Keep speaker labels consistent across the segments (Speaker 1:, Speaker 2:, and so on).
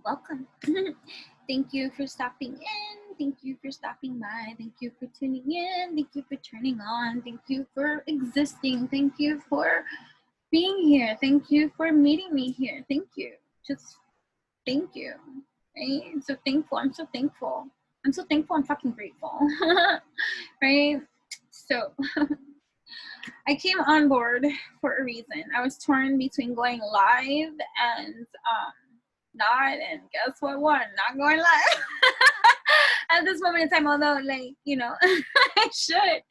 Speaker 1: welcome. Thank you for stopping in. Thank you for stopping by. Thank you for tuning in. Thank you for turning on. Thank you for existing. Thank you for being here. Thank you for meeting me here. Thank you. Just thank you. Right? I'm so thankful. I'm so thankful. I'm so thankful. I'm fucking grateful. Right? So I came on board for a reason. I was torn between going live and not, and guess what one? Not going live. At this moment in time, although, like, you know, I should,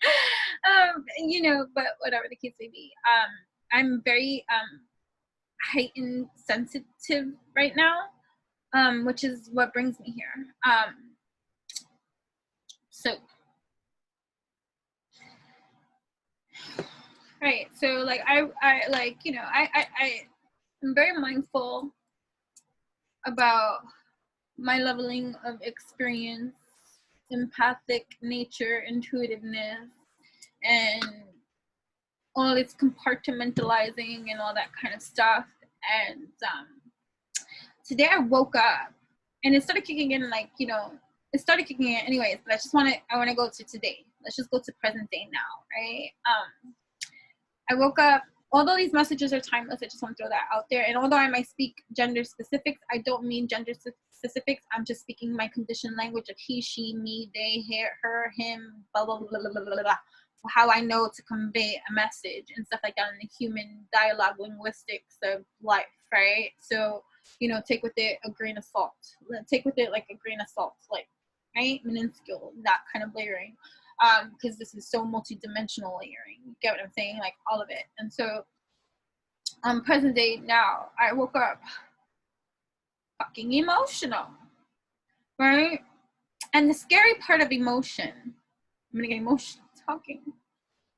Speaker 1: you know, but whatever the case may be. I'm very heightened sensitive right now, which is what brings me here. Right, so like I like, you know, I'm very mindful about my leveling of experience, empathic nature, intuitiveness, and all its compartmentalizing and all that kind of stuff. And today I woke up and it started kicking in, like, you know, it started kicking in anyways, but I want to go to today. Let's just go to present day now, right? I woke up, although these messages are timeless, I just want to throw that out there. And although I might speak gender specifics, I don't mean gender specifics. I'm just speaking my conditioned language of he, she, me, they, her, him, blah, blah, blah, blah, blah, blah, blah. How I know to convey a message and stuff like that in the human dialogue linguistics of life, right? So, you know, take with it a grain of salt. Take with it like a grain of salt, like, right? Minuscule, that kind of layering. Because this is so multi-dimensional layering. You get what I'm saying? Like all of it. And so present day now, I woke up fucking emotional, right? And the scary part of emotion, I'm gonna get emotional talking.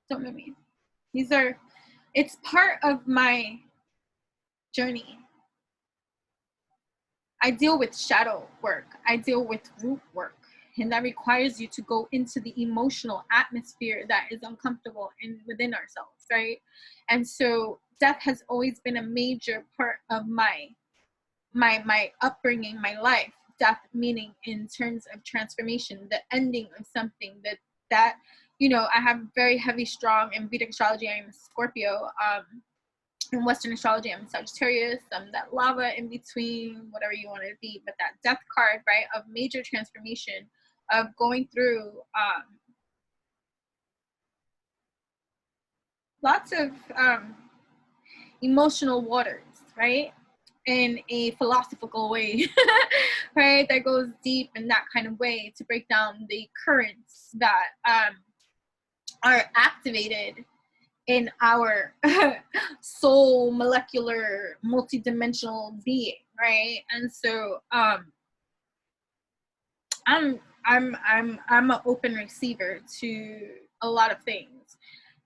Speaker 1: Don't make me. It's part of my journey. I deal with shadow work. I deal with root work. And that requires you to go into the emotional atmosphere that is uncomfortable and within ourselves, right? And so death has always been a major part of my upbringing, my life. Death meaning in terms of transformation, the ending of something that you know, I have very heavy, strong in Vedic astrology. I'm a Scorpio. In Western astrology, I'm Sagittarius. I'm that lava in between, whatever you want to be, but that death card, right, of major transformation, of going through lots of emotional waters, right, in a philosophical way, right, that goes deep in that kind of way to break down the currents that are activated in our soul, molecular, multidimensional being, right? And so I'm an open receiver to a lot of things.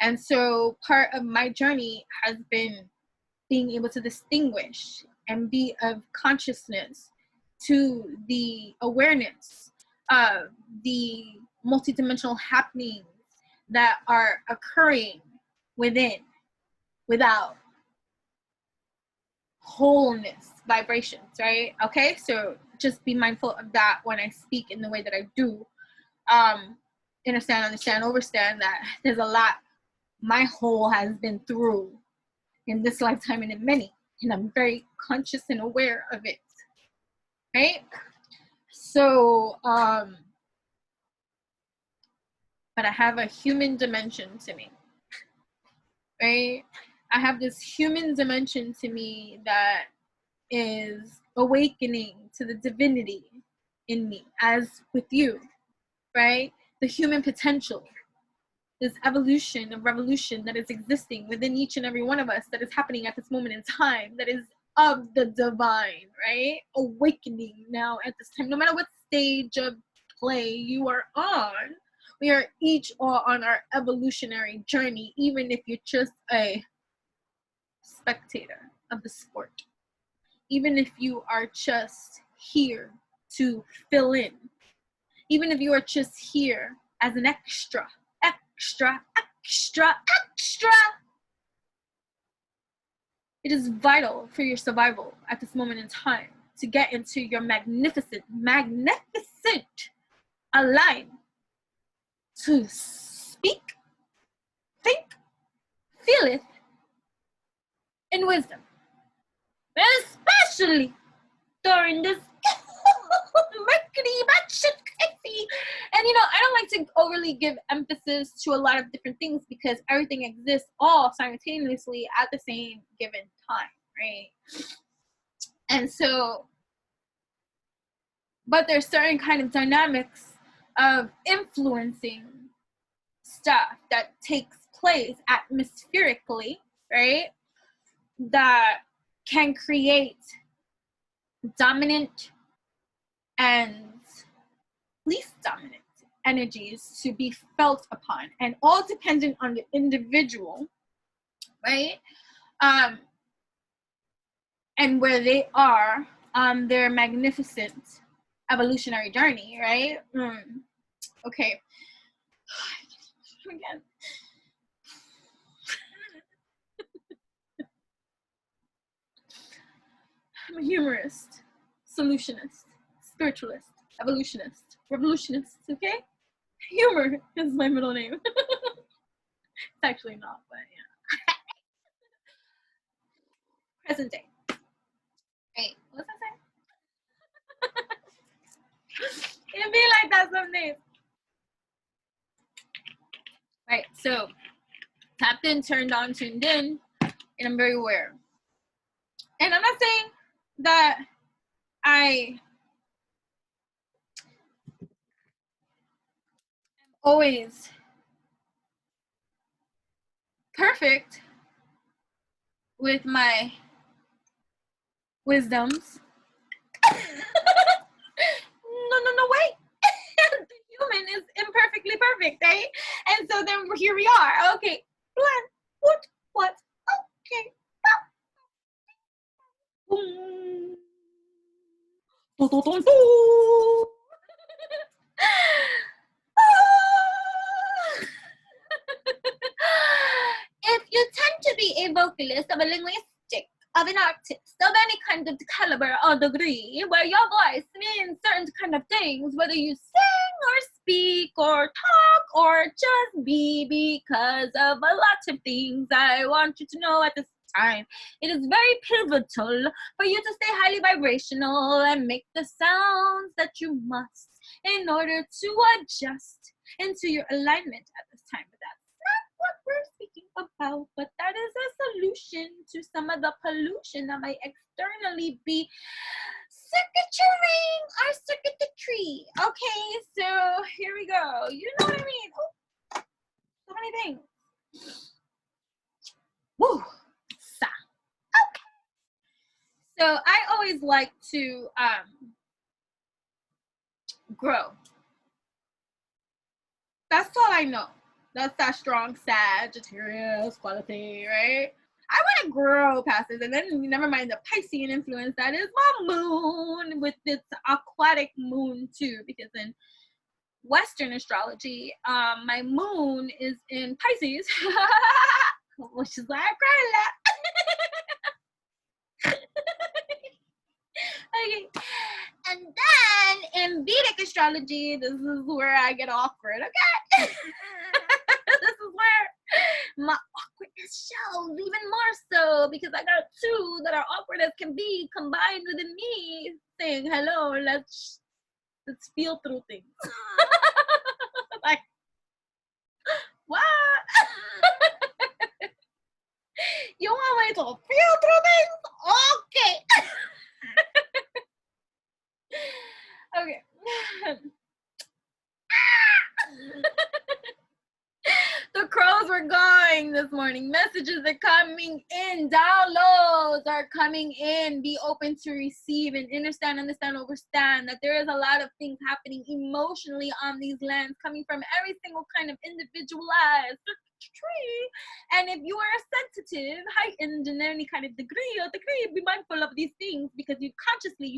Speaker 1: And so part of my journey has been being able to distinguish and be of consciousness to the awareness of the multidimensional happenings that are occurring within, without, wholeness vibrations, right? Okay, so just be mindful of that when I speak in the way that I do. Understand, understand, overstand that there's a lot my whole has been through in this lifetime and in many, and I'm very conscious and aware of it, right? So but I have a human dimension to me, right? I have this human dimension to me that is awakening to the divinity in me, as with you, right? The human potential, this evolution of revolution that is existing within each and every one of us, that is happening at this moment in time, that is of the divine, right? Awakening now at this time, no matter what stage of play you are on. We are each all on our evolutionary journey, even if you're just a spectator of the sport. Even if you are just here to fill in. Even if you are just here as an extra. It is vital for your survival at this moment in time to get into your magnificent alignment to speak, think, feel it in wisdom, especially during this Mercury batshit crazy. And you know, I don't like to overly give emphasis to a lot of different things because everything exists all simultaneously at the same given time, right? And so, but there's certain kind of dynamics of influencing stuff that takes place atmospherically, right? That can create dominant and least dominant energies to be felt upon, and all dependent on the individual, right? And where they are on their magnificent evolutionary journey, right? Okay. Again. I'm a humorist, solutionist, spiritualist, evolutionist, revolutionist, okay? Humor is my middle name. It's actually not, but yeah. Present day. Hey, what's that say? It'd be like that some days. Right, so tapped in, turned on, tuned in, and I'm very aware. And I'm not saying that I am always perfect with my wisdoms. No, wait. The human is imperfectly perfect, right? And so then here we are. Okay, plan, what? Okay. Boom. If you tend to be a vocalist of a linguistic, of an artist, of any kind of caliber or degree, where your voice means certain kind of things, whether you sing or speak or talk or just be, because of a lot of things I want you to know at this time, it is very pivotal for you to stay highly vibrational and make the sounds that you must in order to adjust into your alignment at this time. But that's not what we're speaking about, but that is a solution to some of the pollution that might externally be circuituring our circuitry. Okay, so here we go. You know what I mean? Oh, so many things. Woo! Okay. So I always like to grow. That's all I know. That's that strong Sagittarius quality, right? I want to grow past this, and then never mind the Piscean influence that is my moon with its aquatic moon too, because in Western astrology, my moon is in Pisces, which is why I cry a lot. Okay. And then in Vedic astrology, this is where I get awkward, okay? This is where my awkwardness shows even more so, because I got two that are awkward as can be combined within me saying, hello, let's feel through things. Like, what? You want me to feel through things? Okay. Okay. The crows were going this morning. Messages are coming in. Downloads are coming in. Be open to receive and understand, overstand that there is a lot of things happening emotionally on these lands, coming from every single kind of individualized tree. And if you are sensitive, heightened in any kind of degree, be mindful of these things, because you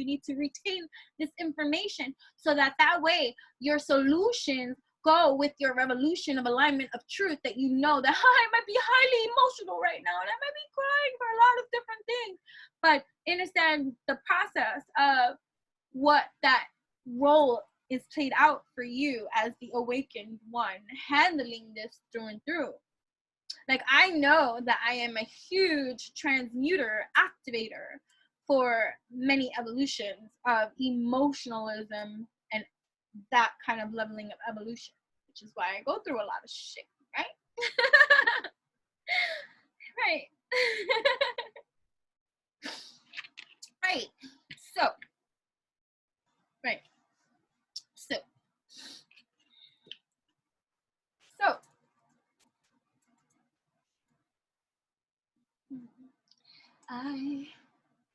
Speaker 1: need to retain this information so that way your solutions go with your revolution of alignment of truth, that you know that I might be highly emotional right now and I might be crying for a lot of different things, but understand the process of what that role is played out for you as the awakened one, handling this through and through. Like, I know that I am a huge transmuter activator for many evolutions of emotionalism and that kind of leveling of evolution, which is why I go through a lot of shit, right? Right. Right. So, right. So, I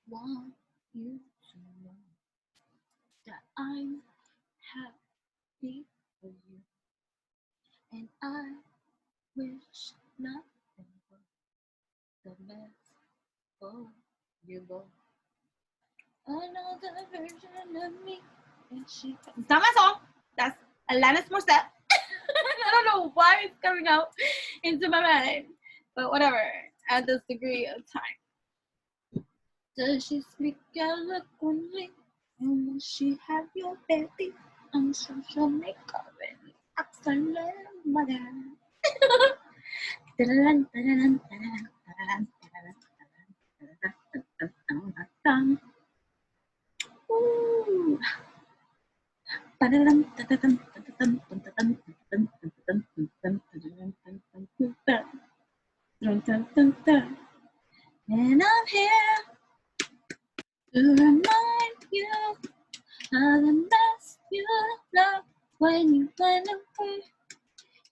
Speaker 1: want you to know that I'm happy for you, and I wish nothing but the best for you both. Another version of me, and she. It's not my song. That's Alanis Morissette. I don't know why it's coming out into my mind, but whatever. At this degree of time. Does she speak eloquently? And will she have your baby? I'm sure she'll make up an excellent mother. Ooh. And I'm here to remind you of the best you love when you went away.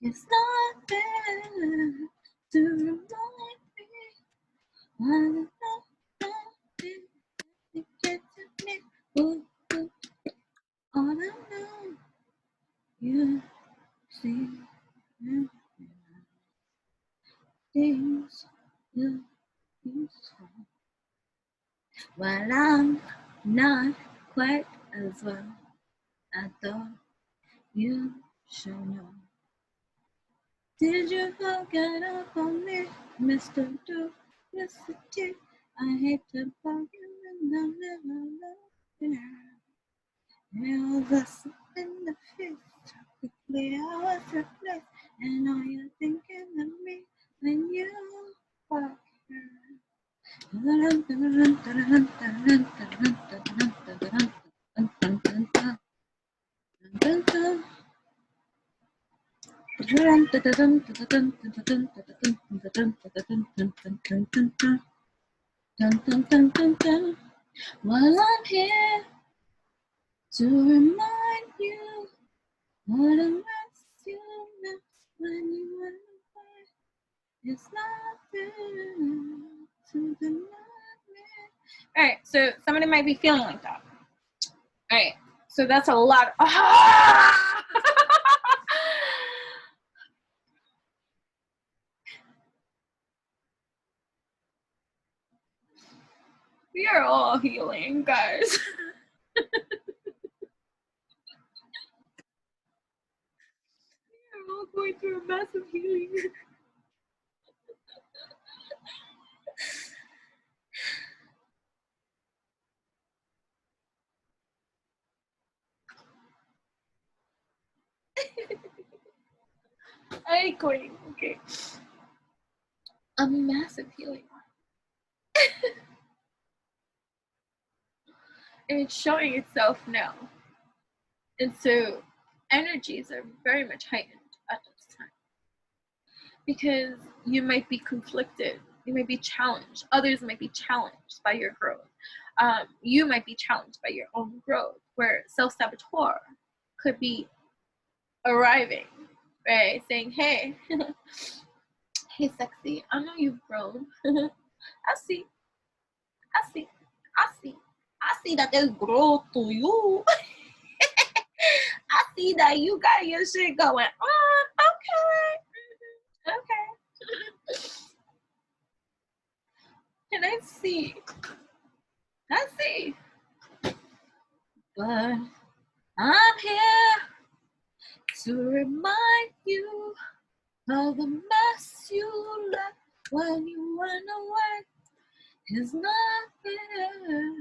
Speaker 1: It's not there to remind me of the best you get to me. Ooh, ooh. All I know, you see things you saw. Well, I'm not quite as well. I thought you should know. Did you forget about me, Mr. Duplicity? I hate to bug you and I'll never love you. There was a slap in the face. Quickly I was replaced. And now you're thinking of me when you walk here. While I'm here to remind you what a mess you left when you went away. It's not fair to deny me. All right, so somebody might be feeling like that. All right, so that's a lot. We are all healing, guys. We are all going through a massive healing. I quitting, okay. A massive healing. And it's showing itself now. And so energies are very much heightened at this time. Because you might be conflicted, you might be challenged, others might be challenged by your growth. You might be challenged by your own growth, where self-saboteur could be arriving, right? Saying, hey, hey, sexy, I know you've grown. I see that there's growth to you. I see that you got your shit going on. Okay. And I see. But I'm here to remind you of the mess you left when you went away is not fair.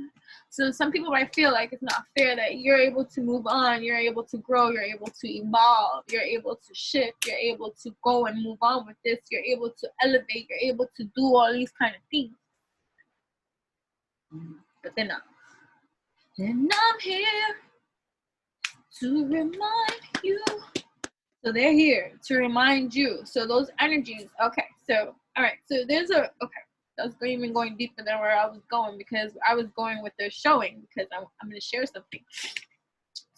Speaker 1: So some people might feel like it's not fair that you're able to move on, you're able to grow, you're able to evolve, you're able to shift, you're able to go and move on with this, you're able to elevate, you're able to do all these kind of things. But they're not. And I'm here to remind you. So they're here to remind you. So those energies, okay, so, all right, so there's a, okay, I was even going deeper than where I was going because I was going with the showing because I'm going to share something.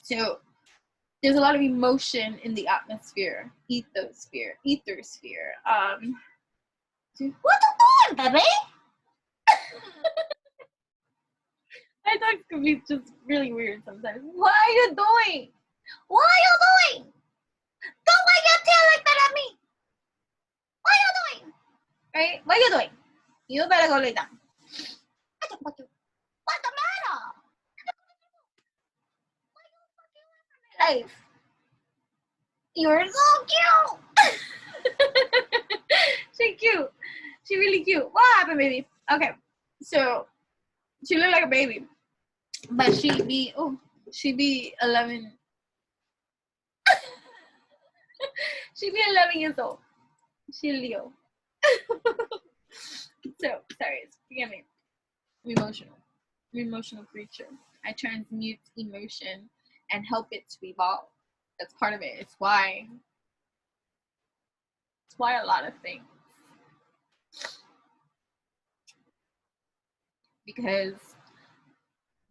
Speaker 1: So there's a lot of emotion in the atmosphere, ethosphere. What you doing, baby? I thought it could be just really weird sometimes. What are you doing? What are you doing? Don't wag your tail like that at me. What are you doing? Right? What are you doing? You better go lay down. What's the matter? Life. You're so cute. She cute. She really cute. What happened, baby? Okay. So she look like a baby. But she be 11. She be 11 years old. She Leo. So sorry, forgive me. I'm emotional creature. I transmute emotion and help it to evolve. That's part of it. It's why a lot of things. Because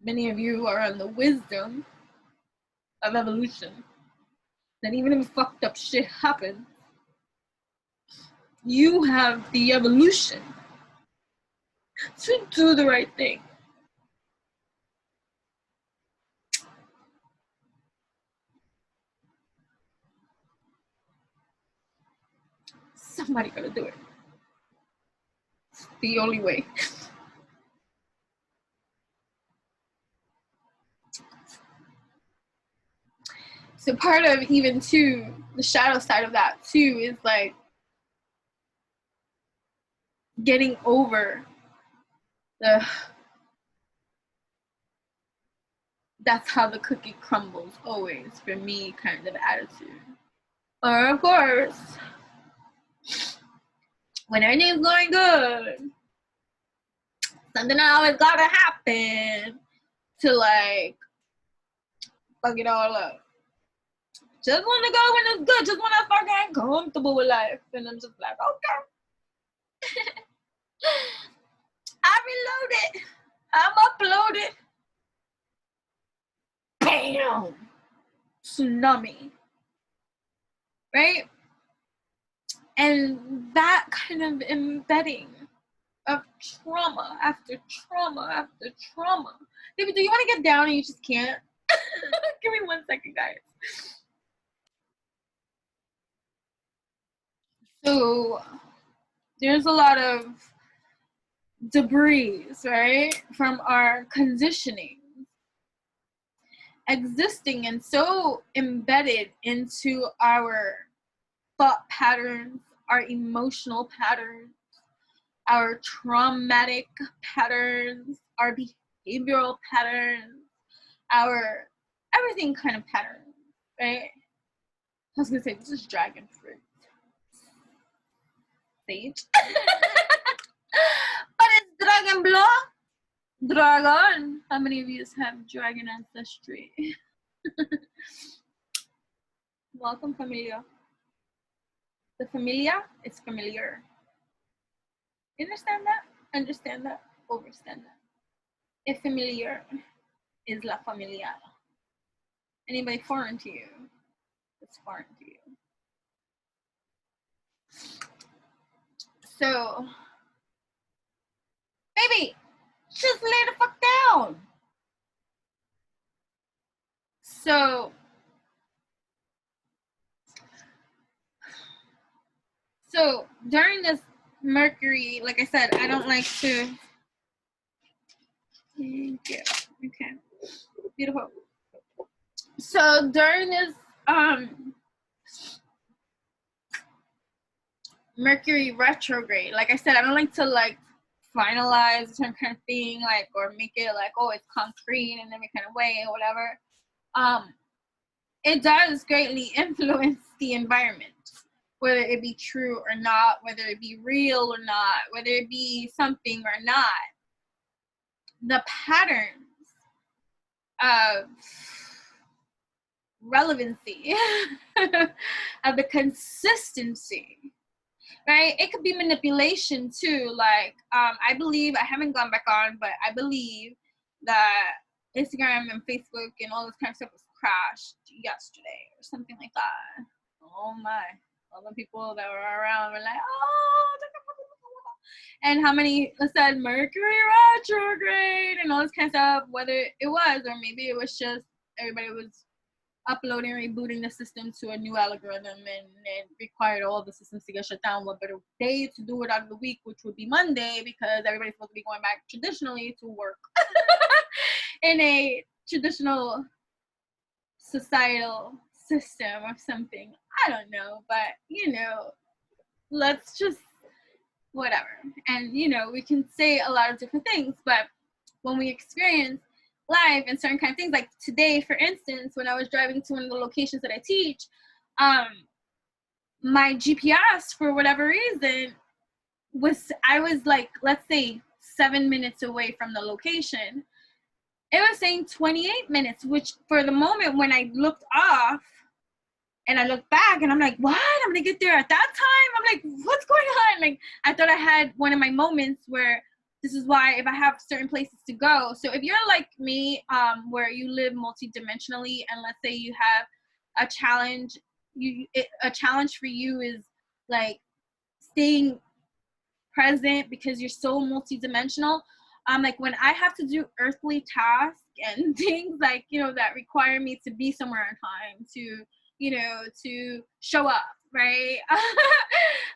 Speaker 1: many of you are on the wisdom of evolution. That even if fucked up shit happens, you have the evolution to do the right thing. Somebody gotta do it. It's the only way. So part of even too, the shadow side of that too is like getting over the that's how the cookie crumbles always for me kind of attitude. Or of course, when everything's going good, something always gotta happen to like fuck it all up. Just want to go when it's good. Just want to fucking comfortable with life. And I'm just like, okay. I reloaded. I'm uploaded. Bam! Tsunami. Right? And that kind of embedding of trauma after trauma after trauma. David, do you want to get down and you just can't? Give me 1 second, guys. So there's a lot of debris, right, from our conditioning existing and so embedded into our thought patterns, our emotional patterns, our traumatic patterns, our behavioral patterns, our everything kind of patterns, right? I was gonna say this is dragon fruit. Sage. But it's dragon blood. Dragon. How many of you have dragon ancestry? Welcome, Familia. The Familia is familiar. You understand that? Understand that? Overstand that. If familiar is la familia. Anybody foreign to you, it's foreign to you. So, baby, just lay the fuck down. So during this Mercury, like I said, I don't like to. Thank you. Okay, beautiful. So during this Mercury Retrograde. Like I said, I don't like to like finalize a certain kind of thing, like, or make it like, oh, it's concrete in every kind of way or whatever. It does greatly influence the environment, whether it be true or not, whether it be real or not, whether it be something or not. The patterns of relevancy, of the consistency, right? It could be manipulation too. Like, I believe, I haven't gone back on, but I believe that Instagram and Facebook and all this kind of stuff was crashed yesterday or something like that. Oh my. All the people that were around were like, oh, and how many said Mercury retrograde and all this kind of stuff, whether it was, or maybe it was just everybody was uploading, rebooting the system to a new algorithm, and it required all the systems to get shut down. What better day to do it out of the week, which would be Monday, because everybody's supposed to be going back traditionally to work in a traditional societal system or something. I don't know, but you know, let's just whatever. And you know, we can say a lot of different things, but when we experience life and certain kind of things, like today, for instance, when I was driving to one of the locations that I teach, my GPS, for whatever reason, I was like, let's say 7 minutes away from the location. It was saying 28 minutes, which for the moment when I looked off and I looked back and I'm like, what? I'm gonna get there at that time? I'm like, what's going on? Like, I thought I had one of my moments where this is why if I have certain places to go. So if you're like me, where you live multidimensionally, and let's say you have a challenge, a challenge for you is like staying present because you're so multidimensional. Like when I have to do earthly tasks and things like, you know, that require me to be somewhere on time, to, you know, to show up, right?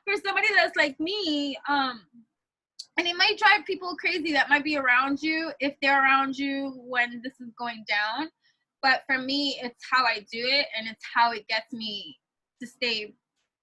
Speaker 1: For somebody that's like me, and it might drive people crazy that might be around you if they're around you when this is going down. But for me, it's how I do it, and it's how it gets me to stay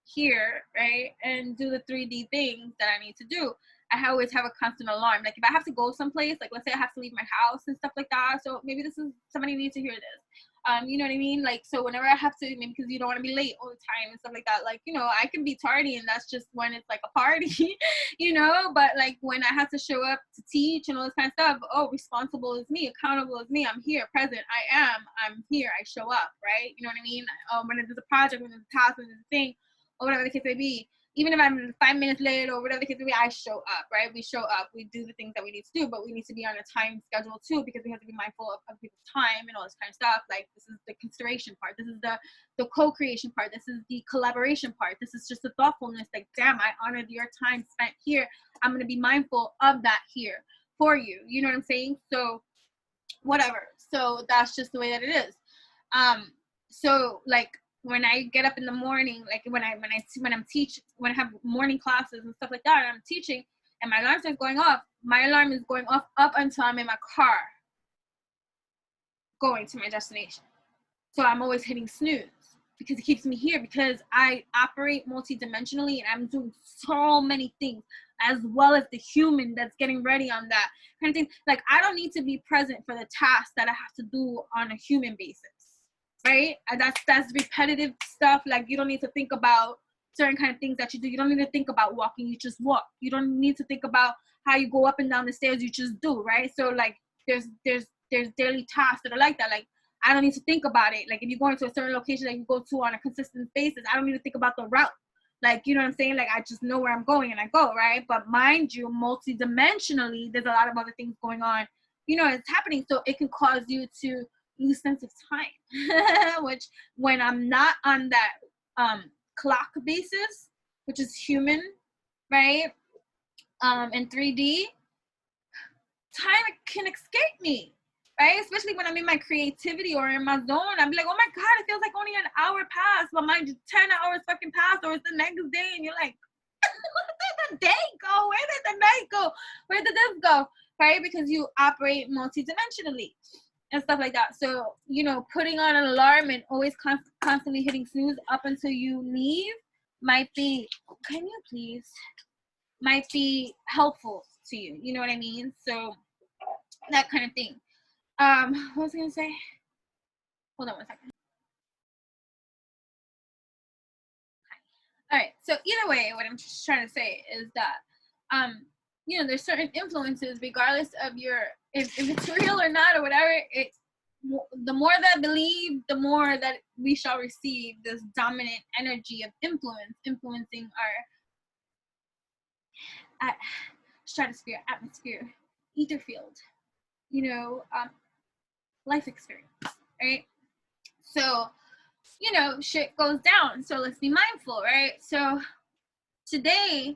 Speaker 1: here, right? And do the 3D things that I need to do. I always have a constant alarm. Like if I have to go someplace, like let's say I have to leave my house and stuff like that. So maybe this is, somebody needs to hear this. You know what I mean? Like, so whenever I have to, maybe because you don't want to be late all the time and stuff like that, like, you know, I can be tardy and that's just when it's like a party, you know, but like when I have to show up to teach and all this kind of stuff, oh, responsible is me, accountable is me, I'm here, present, I'm here, I show up, right? You know what I mean? When there's a project, when there's a task, when there's a thing, or whatever the case may be, even if I'm 5 minutes late or whatever the case may be, I show up, right? We show up, we do the things that we need to do, but we need to be on a time schedule too, because we have to be mindful of people's time and all this kind of stuff. Like this is the consideration part, this is the co-creation part, this is the collaboration part, this is just the thoughtfulness, like, damn, I honored your time spent here, I'm going to be mindful of that here for you, you know what I'm saying? So whatever, so that's just the way that it is. So like when I get up in the morning, like when I have morning classes and stuff like that, and I'm teaching and my alarm starts going off, my alarm is going off up until I'm in my car going to my destination. So I'm always hitting snooze because it keeps me here, because I operate multidimensionally and I'm doing so many things, as well as the human that's getting ready on that kind of thing. Like I don't need to be present for the tasks that I have to do on a human basis. Right? And that's repetitive stuff. Like you don't need to think about certain kind of things that you do. You don't need to think about walking, you just walk. You don't need to think about how you go up and down the stairs, you just do, right? So like there's daily tasks that are like that. Like I don't need to think about it. Like if you're going to a certain location that you go to on a consistent basis, I don't need to think about the route. Like, you know what I'm saying? Like I just know where I'm going and I go, right? But mind you, multidimensionally, there's a lot of other things going on. You know, it's happening. So it can cause you to lose sense of time, which when I'm not on that clock basis, which is human, right, in 3D, time can escape me, right? Especially when I'm in my creativity or in my zone, I'm like, oh my God, it feels like only an hour passed, but mind you, 10 hours fucking passed, or it's the next day, and you're like, where did the day go? Where did the night go? Where did this go? Right? Because you operate multidimensionally and stuff like that. So, you know, putting on an alarm and always constantly hitting snooze up until you leave, might be, can you please, might be helpful to you. You know what I mean? So that kind of thing. What was I gonna say? Hold on one second. All right, so either way, what I'm just trying to say is that you know, there's certain influences, regardless of your, if it's real or not or whatever, it, the more that believe, the more that we shall receive this dominant energy of influencing our stratosphere, atmosphere, ether field, you know, life experience, right? So, you know, shit goes down. So let's be mindful, right? So today,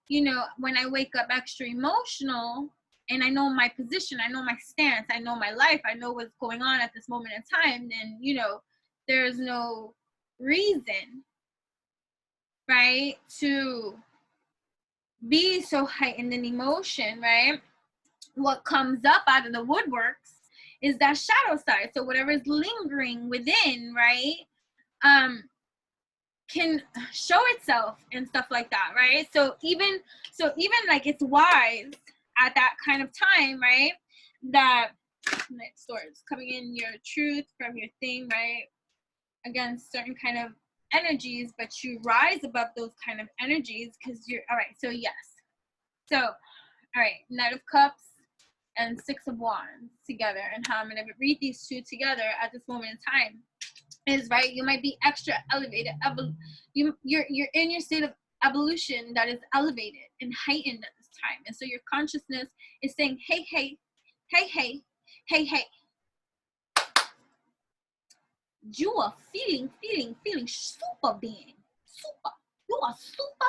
Speaker 1: you know, when I wake up extra emotional and I know my position, I know my stance, I know my life, I know what's going on at this moment in time, then, you know, there's no reason, right, to be so heightened in emotion, right? What comes up out of the woodworks is that shadow side. So whatever is lingering within, right, can show itself and stuff like that, right? So even like it's wise at that kind of time, right, that next door is coming in your truth from your thing, right, against certain kind of energies, but you rise above those kind of energies because you're all right. So yes, so all right, Knight of Cups and Six of Wands together, and how I'm going to read these two together at this moment in time is, right, you might be extra elevated, you're in your state of evolution that is elevated and heightened at this time, and so your consciousness is saying, hey, hey, hey, hey, hey, hey, you are feeling super being, super, you are super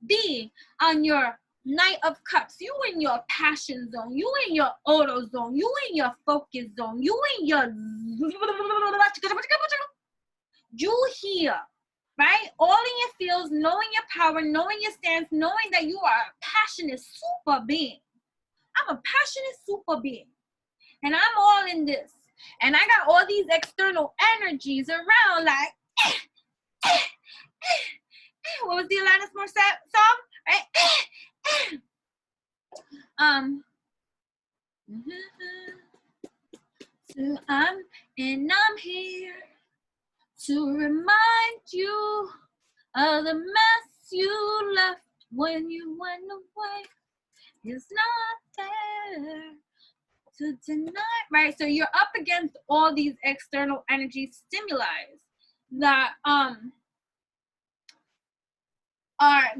Speaker 1: being on your Knight of Cups. You in your passion zone, you in your auto zone, you in your focus zone, you in your you here, right? All in your fields, knowing your power, knowing your stance, knowing that you are a passionate super being. I'm a passionate super being, and I'm all in this, and I got all these external energies around, like what was the Alanis Morissette song, right? So I'm here to remind you of the mess you left when you went away. It's not there to deny, right? So you're up against all these external energy stimuli that are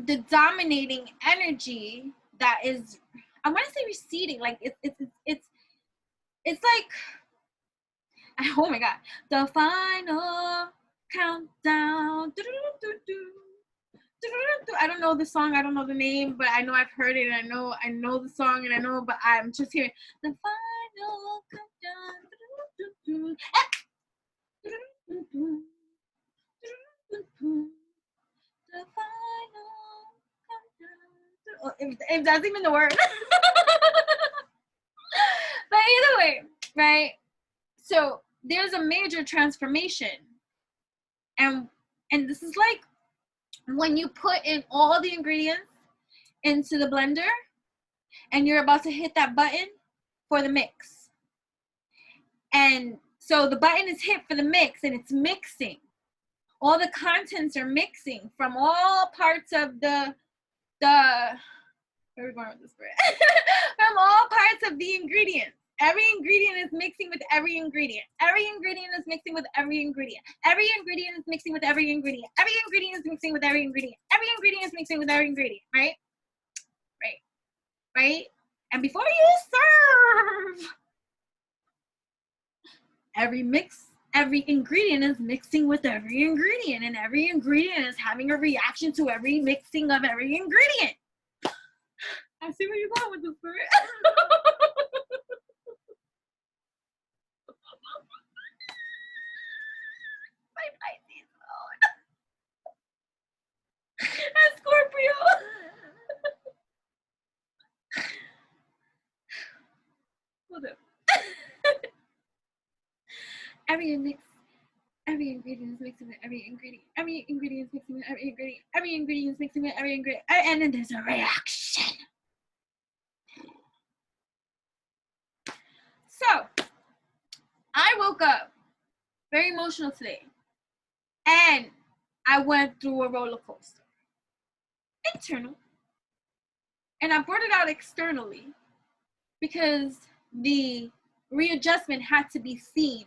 Speaker 1: the dominating energy that is, I want to say receding, like it's like, oh my god, the final countdown. I don't know the song, I don't know the name, but I know I've heard it, and I know the song, and I know, but I'm just hearing the final countdown. The final countdown. If that's even the word. But either way, right? So there's a major transformation, and this is like when you put in all the ingredients into the blender and you're about to hit that button for the mix, and so the button is hit for the mix and it's mixing, all the contents are mixing from all parts of the where are we going with this bread? From all parts of the ingredients. Every ingredient is mixing with every ingredient. Every ingredient is mixing with every ingredient. Every ingredient is mixing with every ingredient. Every ingredient is mixing with every ingredient. Every ingredient is mixing with every ingredient, right? Right? And before you serve, every ingredient is mixing with every ingredient, and every ingredient is having a reaction to every mixing of every ingredient. I see where you're going with this, spirit. My Pisces mode. And Scorpio. Hold up. Every every ingredient is mixing with every ingredient. Every ingredient is mixing with every ingredient. Every ingredient is mixing with every ingredient. And then there's a reaction. So, I woke up very emotional today. And I went through a roller coaster. Internal. And I brought it out externally because the readjustment had to be seen,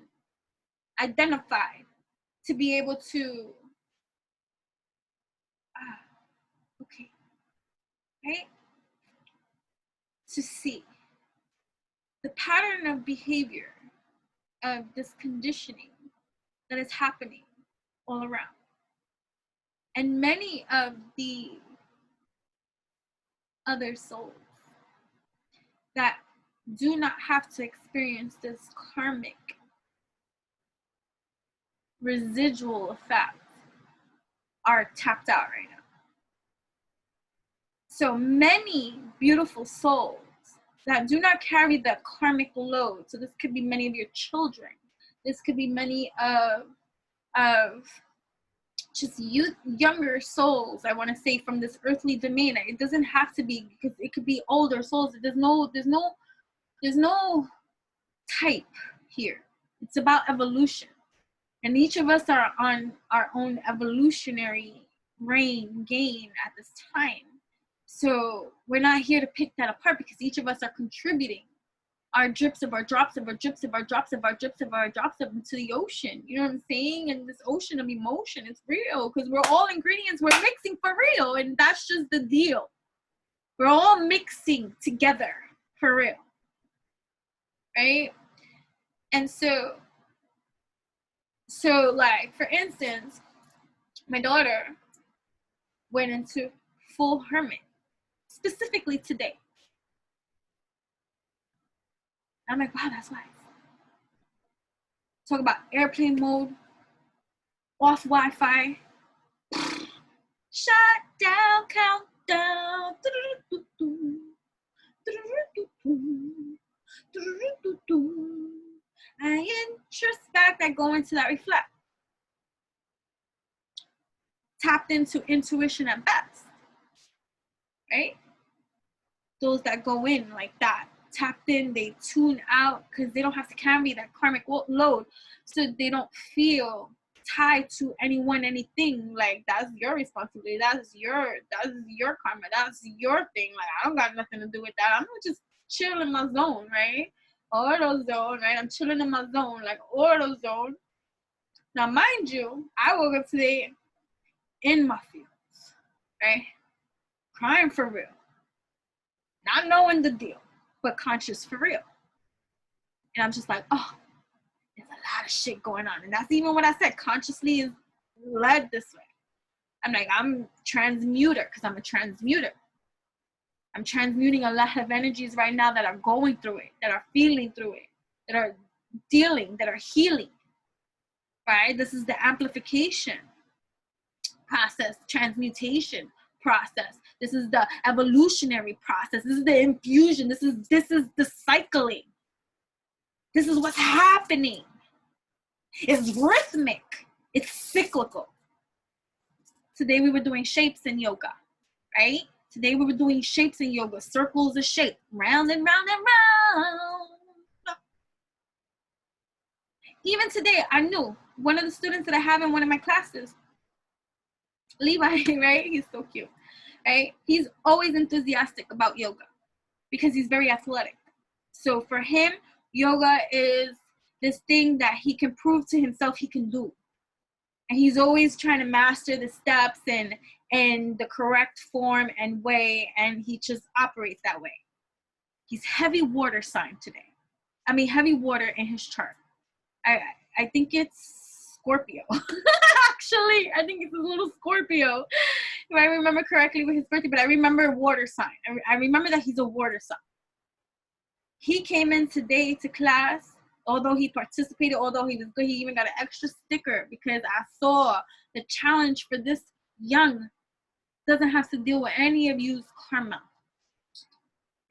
Speaker 1: identified, to be able to, okay, right? To see the pattern of behavior of this conditioning that is happening all around. And many of the other souls that do not have to experience this karmic residual effect are tapped out right now. So many beautiful souls that do not carry the karmic load. So this could be many of your children. This could be many of just younger souls, I want to say, from this earthly domain. It doesn't have to be, because it could be older souls. There's no type here. It's about evolution. And each of us are on our own evolutionary gain at this time. So we're not here to pick that apart, because each of us are contributing our drips of our drops of our drips of our drops of our drips of our drops of into the ocean. You know what I'm saying? And this ocean of emotion is real, because we're all ingredients. We're mixing for real. And that's just the deal. We're all mixing together for real. Right? And so like, for instance, my daughter went into full hermit, specifically today. I'm like, wow, that's wise. Talk about airplane mode, off Wi-Fi, shut down, countdown. I introspect, I go into that reflect. Tapped into intuition at best, right? Those that go in like that, tapped in, they tune out, because they don't have to carry that karmic load, so they don't feel tied to anyone, anything. Like, that's your responsibility, that's your karma, that's your thing. Like, I don't got nothing to do with that. I'm gonna just chill in my zone, right? Auto zone, right? I'm chilling in my zone, like auto zone. Now, mind you, I woke up today in my feels, right? Crying for real. Not knowing the deal, but conscious for real. And I'm just like, oh, there's a lot of shit going on. And that's even what I said, consciously is led this way. I'm like, I'm transmuter, because I'm a transmuter. I'm transmuting a lot of energies right now that are going through it, that are feeling through it, that are dealing, that are healing, right? This is the amplification process, transmutation process. This is the evolutionary process. This is the infusion. This is the cycling. This is what's happening. It's rhythmic. It's cyclical. Today we were doing shapes in yoga, right? Today we were doing shapes in yoga. Circles of shape, round and round and round. Even today, I knew one of the students that I have in one of my classes, Levi, right? He's so cute, right? He's always enthusiastic about yoga because he's very athletic. So for him, yoga is this thing that he can prove to himself he can do. And he's always trying to master the steps and the correct form and way, and he just operates that way. He's heavy water sign today. I mean, heavy water in his chart. I think it's Scorpio. Actually, I think it's a little Scorpio, if I remember correctly with his birthday, but I remember water sign. I remember that he's a water sign. He came in today to class, although he participated, although he was good, he even got an extra sticker because I saw the challenge for this young doesn't have to deal with any of you's karma,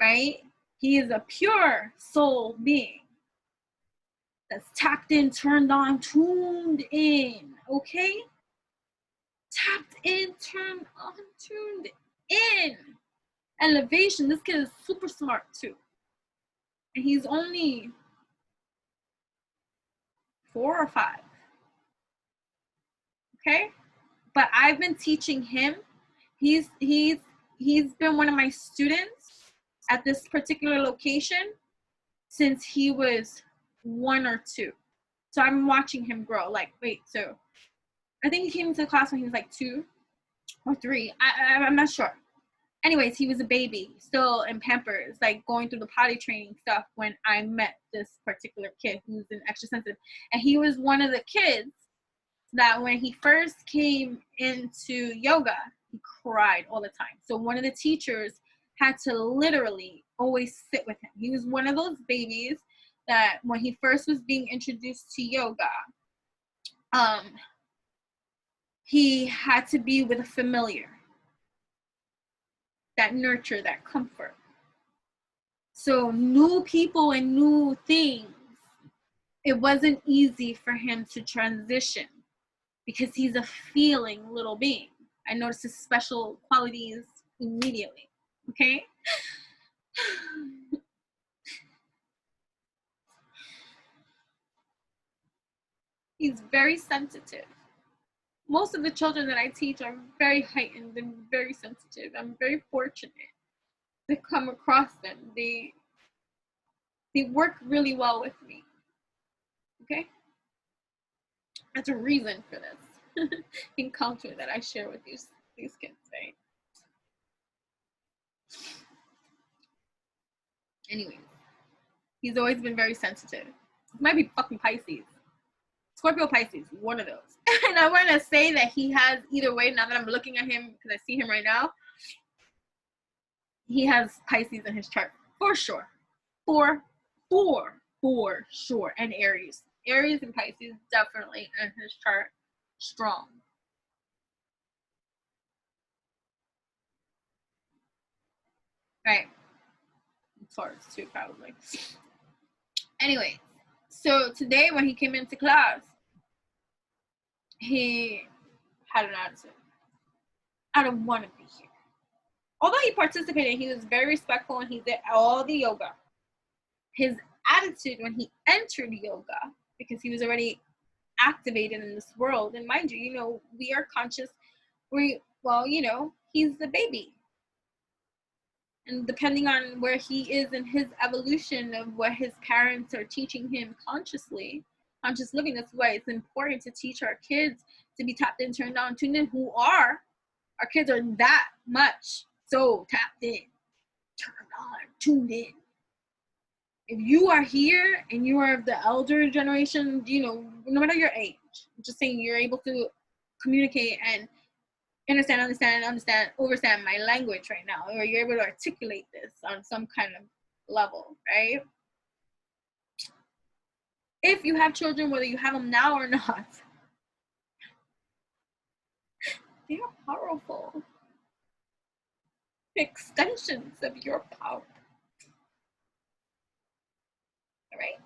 Speaker 1: right? He is a pure soul being that's tapped in, turned on, tuned in, okay? Tapped in, turned on, tuned in. Elevation. This kid is super smart too. And he's only 4 or 5. Okay? But I've been teaching him. He's been one of my students at this particular location since he was 1 or 2. So I'm watching him grow. Like, wait, so I think he came into the class when he was like 2 or 3. I'm not sure. Anyways, he was a baby, still in Pampers, like going through the potty training stuff when I met this particular kid who's an extra sensitive. And he was one of the kids that when he first came into yoga, he cried all the time. So one of the teachers had to literally always sit with him. He was one of those babies that when he first was being introduced to yoga, he had to be with a familiar. That nurture, that comfort. So new people and new things, it wasn't easy for him to transition because he's a feeling little being. I noticed his special qualities immediately, okay? He's very sensitive. Most of the children that I teach are very heightened and very sensitive. I'm very fortunate to come across them. They work really well with me, okay? That's a reason for this encounter that I share with these kids, right? Anyway, he's always been very sensitive. It might be fucking Pisces. Scorpio, Pisces, one of those. And I want to say that he has, either way, now that I'm looking at him, because I see him right now, he has Pisces in his chart, for sure. For sure. And Aries. Aries and Pisces definitely in his chart, strong. Right. Taurus too, probably. Anyway, so today when he came into class, he had an attitude. I don't want to be here. Although he participated, he was very respectful and he did all the yoga. His attitude when he entered yoga, because he was already activated in this world, and mind you, we are conscious. He's the baby. And depending on where he is in his evolution of what his parents are teaching him consciously, conscious living, that's why it's important to teach our kids to be tapped in, turned on, tuned in, our kids are that much so tapped in, turned on, tuned in. If you are here and you are of the elder generation, no matter your age, I'm just saying you're able to communicate and understand, overstand my language right now, or you're able to articulate this on some kind of level, right? If you have children, whether you have them now or not, they are powerful extensions of your power. All right?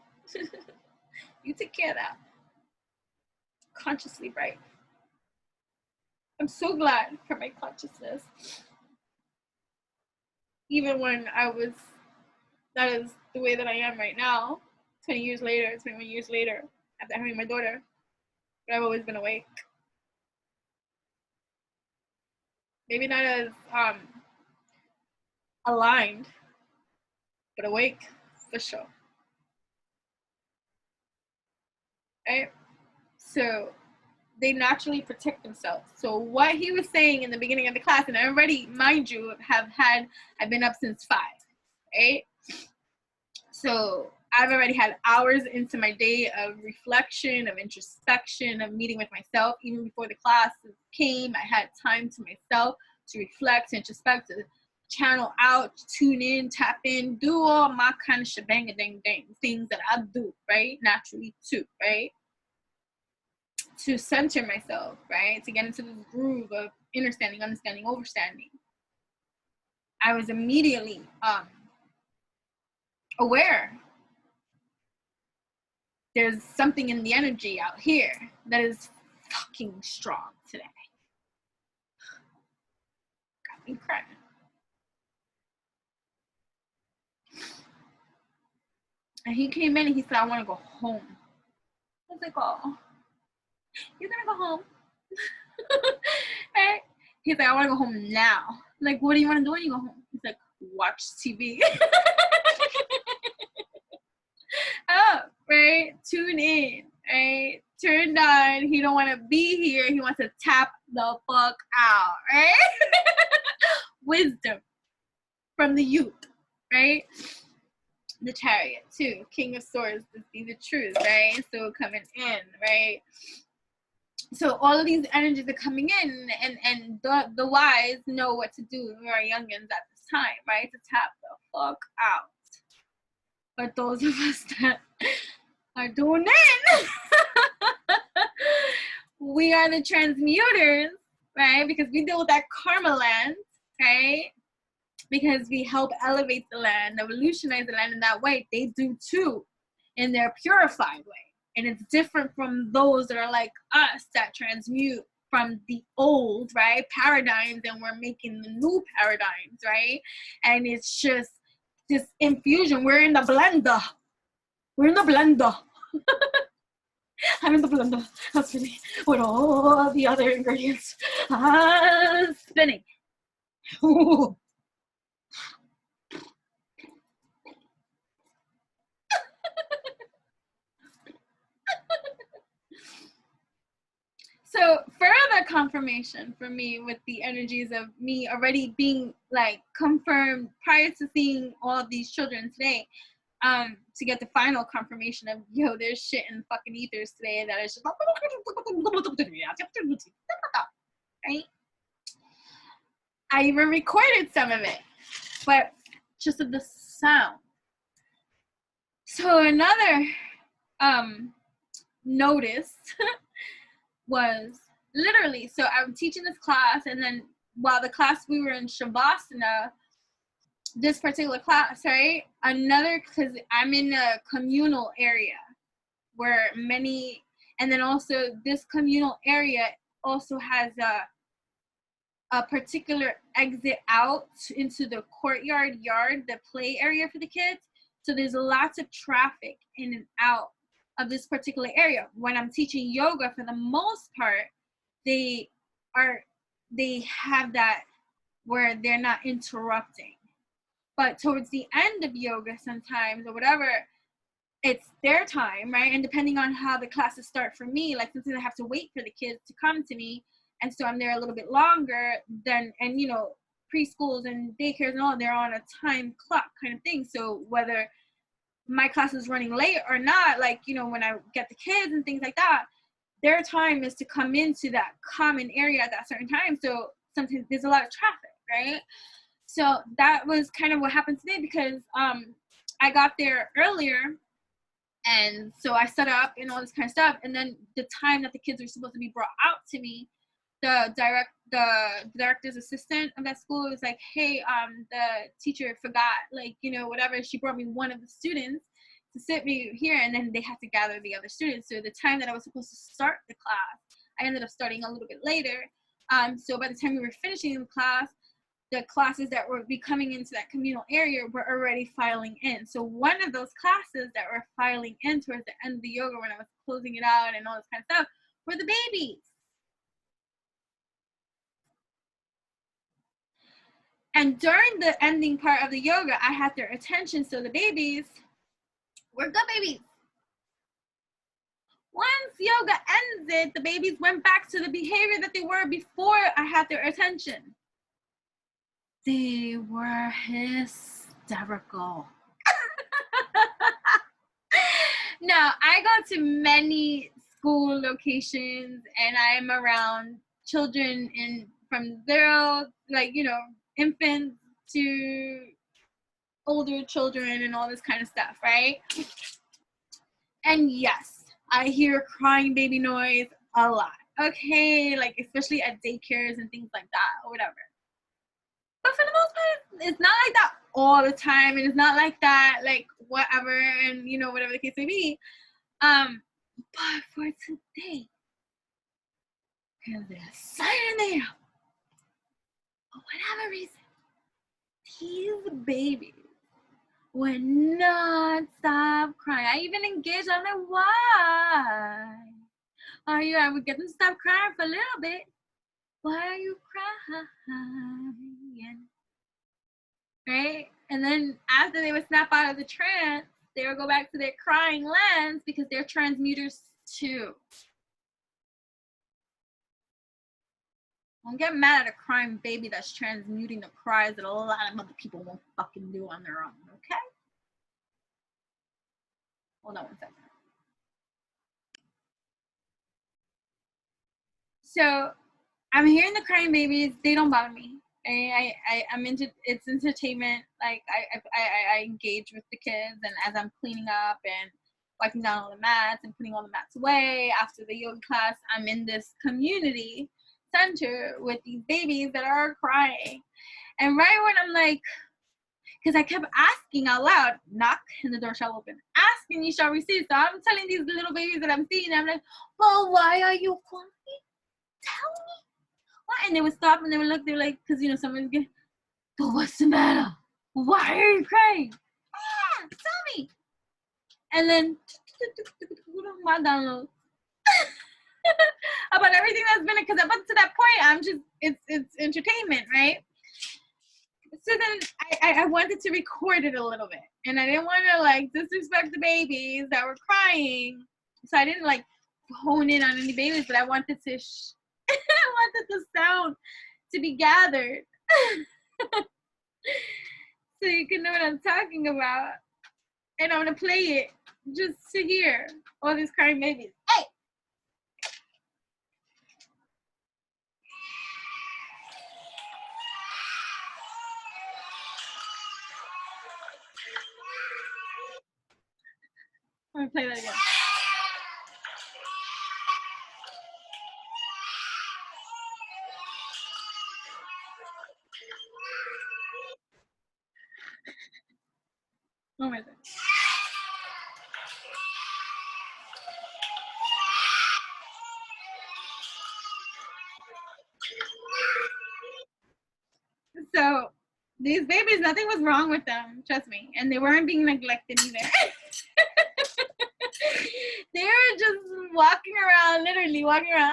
Speaker 1: You take care of that. Consciously, right? I'm so glad for my consciousness. Even when that is the way that I am right now, 21 years later, after having my daughter, but I've always been awake. Maybe not as aligned, but awake for sure. Right? So they naturally protect themselves. So what he was saying in the beginning of the class, and everybody, mind you, I've been up since 5, right? So I've already had hours into my day of reflection, of introspection, of meeting with myself. Even before the classes came, I had time to myself to reflect, to introspect, to channel out, tune in, tap in, do all my kind of shebang-a-dang-dang things that I do, right? Naturally too, right? To center myself, right? To get into this groove of understanding, overstanding. I was immediately aware there's something in the energy out here that is fucking strong today. Got me crying. And he came in and he said, I want to go home. I was like, oh, you're going to go home? Right? He's like, I want to go home now. I'm like, what do you want to do when you go home? He's like, watch TV. Oh, right? Tune in, right? Turned on. He don't want to be here. He wants to tap the fuck out, right? Wisdom from the youth, right? The Chariot too, King of Swords, these are truths, right? So coming in, right? So all of these energies are coming in, and the wise know what to do. We are youngins at this time, right? To tap the fuck out. But those of us that are doing it, we are the transmuters, right? Because we deal with that karma land, right? Because we help elevate the land, evolutionize the land in that way. They do too, in their purified way. And it's different from those that are like us that transmute from the old, right, paradigms, and we're making the new paradigms, right? And it's just this infusion. We're in the blender. We're in the blender. I'm in the blender. I'm spinning with all the other ingredients. Spinning. Ooh. So further confirmation for me with the energies of me already being like confirmed prior to seeing all of these children today, to get the final confirmation of, yo, there's shit in fucking ethers today that is just right? I even recorded some of it, but just of the sound. So another notice was literally, so I'm teaching this class, and then while the class we were in Shavasana, this particular class, right? Another, because I'm in a communal area where many, and then also this communal area also has a particular exit out into the courtyard yard, the play area for the kids. So there's lots of traffic in and out of this particular area. When I'm teaching yoga, for the most part, they have that where they're not interrupting. But towards the end of yoga sometimes, or whatever, it's their time, right? And depending on how the classes start for me, like sometimes I have to wait for the kids to come to me, and so I'm there a little bit longer than, and you know, preschools and daycares and all, they're on a time clock kind of thing. So whether my class is running late or not, like, you know, when I get the kids and things like that, their time is to come into that common area at that certain time. So sometimes there's a lot of traffic, right? So that was kind of what happened today, because I got there earlier, and so I set up and all this kind of stuff, and then the time that the kids were supposed to be brought out to me, the director's assistant of that school was like, hey, the teacher forgot, like, you know, whatever, she brought me one of the students to sit me here, and then they had to gather the other students. So the time that I was supposed to start the class, I ended up starting a little bit later. So by the time we were finishing the class, the classes that were be coming into that communal area were already filing in. So one of those classes that were filing in towards the end of the yoga, when I was closing it out and all this kind of stuff, were the babies. And during the ending part of the yoga, I had their attention. So the babies were good babies. Once yoga ended, the babies went back to the behavior that they were before I had their attention. They were hysterical. Now, I go to many school locations, and I'm around children from zero, like, you know, infants to older children and all this kind of stuff, right? And yes, I hear crying baby noise a lot. Okay, like especially at daycares and things like that or whatever. But for the most part, it's not like that all the time, and it's not like that, like whatever, and you know, whatever the case may be. But for today, because they're signing there, for whatever reason, these babies would not stop crying. I even engaged. I'm like, why? I would get them to stop crying for a little bit. Why are you crying? Right? And then after they would snap out of the trance, they would go back to their crying lands because they're transmuters too. Don't get mad at a crying baby that's transmuting the cries that a lot of other people won't fucking do on their own, okay? Hold on one second. So I'm hearing the crying babies. They don't bother me. I'm into, it's entertainment. Like I engage with the kids, and as I'm cleaning up and wiping down all the mats and putting all the mats away after the yoga class, I'm in this community center with these babies that are crying. And right when I'm like, because I kept asking out loud, knock and the door shall open. Ask and you shall receive. So I'm telling these little babies that I'm seeing, I'm like, well, why are you crying? Tell me. What? And they would stop and they would look, they were like, because you know, someone's getting, but what's the matter? Why are you crying? Ah, tell me. And then my download about everything that's been, because up to that point, I'm just, it's entertainment, right? So then I wanted to record it a little bit, and I didn't want to like disrespect the babies that were crying, so I didn't like hone in on any babies, but I wanted to I wanted the sound to be gathered so you can know what I'm talking about. And I'm gonna play it just to hear all these crying babies. Hey! I'm gonna play that again. Oh my God. So these babies, nothing was wrong with them, trust me, and they weren't being neglected either. They were just walking around, literally walking around.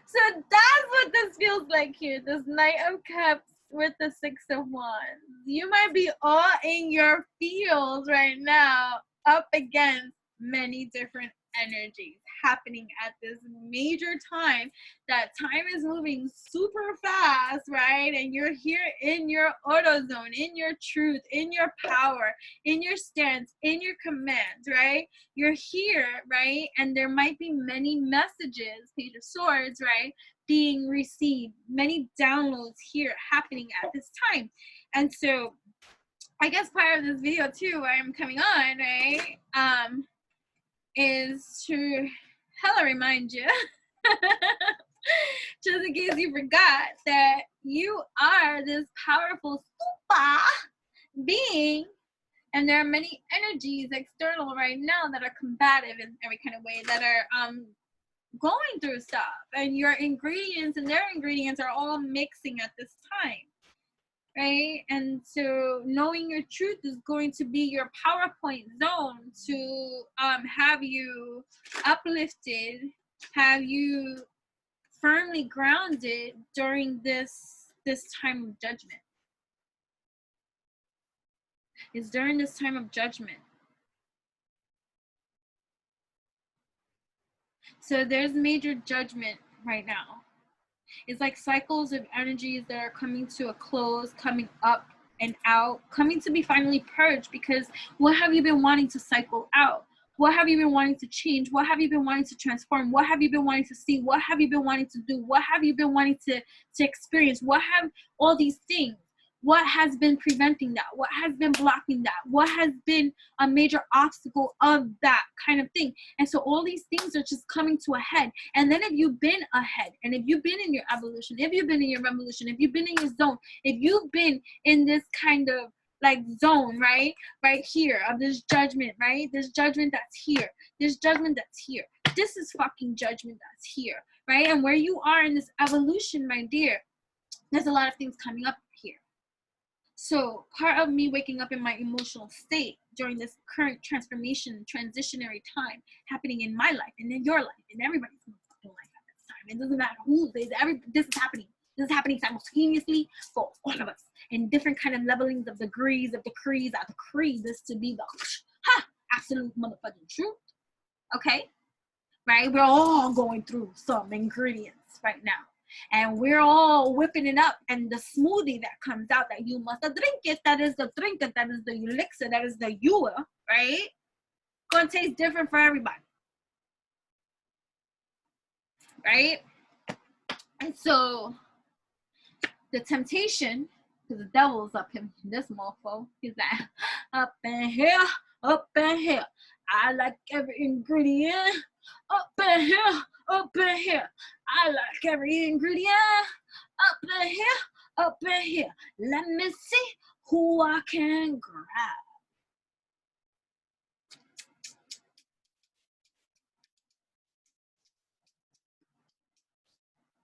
Speaker 1: So that's what this feels like here, this Knight of Cups with the Six of Wands. You might be all in your feels right now, up against many different energies happening at this major time. That time is moving super fast, right? And you're here in your auto zone, in your truth, in your power, in your stance, in your command, right? You're here, right? And there might be many messages, Page of Swords, right, being received, many downloads here happening at this time. And so I guess part of this video too, where I'm coming on, right, is to hella remind you, just in case you forgot, that you are this powerful Supa being, and there are many energies external right now that are combative in every kind of way, that are going through stuff, and your ingredients and their ingredients are all mixing at this time, right? And so knowing your truth is going to be your PowerPoint zone to have you uplifted, have you firmly grounded during this time of judgment. It's during this time of judgment. So there's major judgment right now. It's like cycles of energies that are coming to a close, coming up and out, coming to be finally purged, because what have you been wanting to cycle out? What have you been wanting to change? What have you been wanting to transform? What have you been wanting to see? What have you been wanting to do? What have you been wanting to experience? What have all these things? What has been preventing that? What has been blocking that? What has been a major obstacle of that kind of thing? And so all these things are just coming to a head. And then if you've been ahead, and if you've been in your evolution, if you've been in your revolution, if you've been in your zone, if you've been in this kind of like zone, right here of this judgment, right? This judgment that's here, this judgment that's here, this is fucking judgment that's here, right? And where you are in this evolution, my dear, there's a lot of things coming up here. So part of me waking up in my emotional state during this current transformation, transitionary time happening in my life and in your life and everybody's fucking life at this time. It doesn't matter who it is, this is happening. This is happening simultaneously for all of us in different kind of levelings of degrees of decrees. I decree this to be the absolute motherfucking truth. Okay? Right? We're all going through some ingredients right now. And we're all whipping it up. And the smoothie that comes out that you must drink it, that is the drink, that is the elixir, that is the yua, right? Gonna taste different for everybody. Right? And so the temptation, because the devil's up in this mofo, he's like, up in here, I like every ingredient. Up in here, I like every ingredient. Up in here, let me see who I can grab.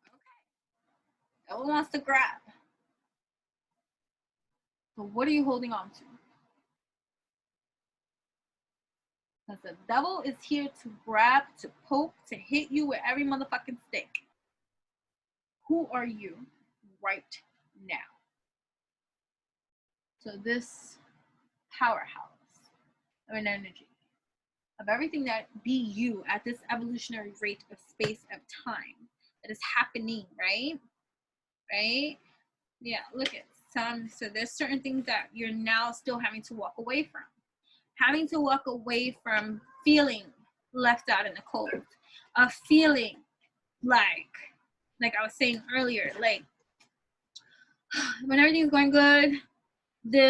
Speaker 1: Okay. Devil wants to grab. But what are you holding on to? Because the devil is here to grab, to poke, to hit you with every motherfucking stick. Who are you right now? So this powerhouse of an energy, of everything that be you at this evolutionary rate of space of time that is happening, right? Right? Yeah, look at some. So there's certain things that you're now still having to walk away from. Having to walk away from feeling left out in the cold, of feeling like I was saying earlier, like when everything's going good,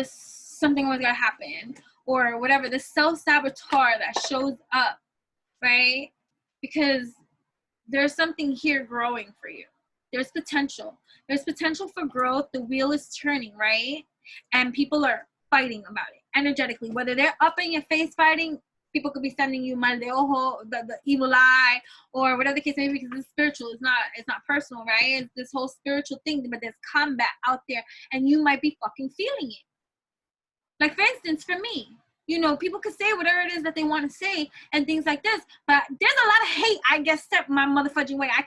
Speaker 1: something was gonna happen, or whatever, the self-saboteur that shows up, right? Because there's something here growing for you. There's potential for growth. The wheel is turning, right? And people are fighting about it energetically, whether they're up in your face fighting. People could be sending you mal de ojo, the evil eye, or whatever the case may be, because it's spiritual. It's not personal, right? It's this whole spiritual thing, but there's combat out there, and you might be fucking feeling it. Like, for instance, for me, you know, people could say whatever it is that they want to say and things like this, but there's a lot of hate I get sent my motherfucking way. I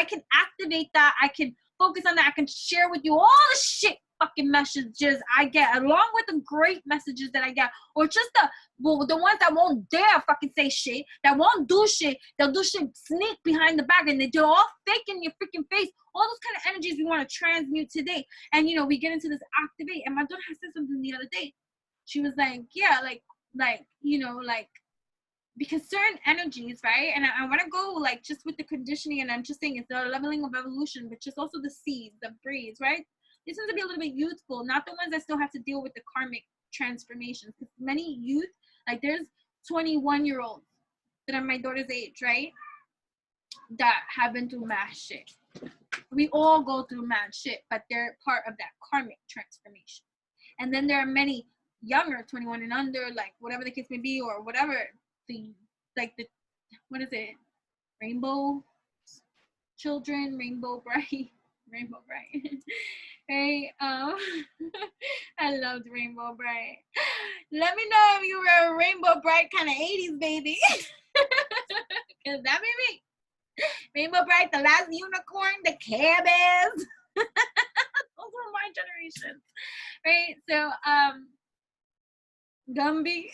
Speaker 1: can activate that. I can focus on that. I can share with you all the shit fucking messages I get, along with the great messages that I get, or just the ones that won't dare fucking say shit, that won't do shit. They'll do shit sneak behind the back, and they're all fake in your freaking face. All those kind of energies we want to transmute today. And, you know, we get into this activate, and my daughter has said something the other day. She was like, yeah, like, you know, like, because certain energies, right? And I want to go like just with the conditioning, and I'm just saying it's the leveling of evolution, but just also the seeds, the breeds, right? This one's to be a little bit youthful, not the ones that still have to deal with the karmic transformations. Because many youth, like there's 21-year-olds that are my daughter's age, right? That have been through mad shit. We all go through mad shit, but they're part of that karmic transformation. And then there are many younger, 21 and under, like whatever the case may be, or whatever what is it? Rainbow children, rainbow bright. Right? I loved Rainbow Bright. Let me know if you were a Rainbow Bright kind of 80s baby. Because that be me. Rainbow Bright, the last unicorn, the Care Bears. Those were my generation. Right? So, Gumby.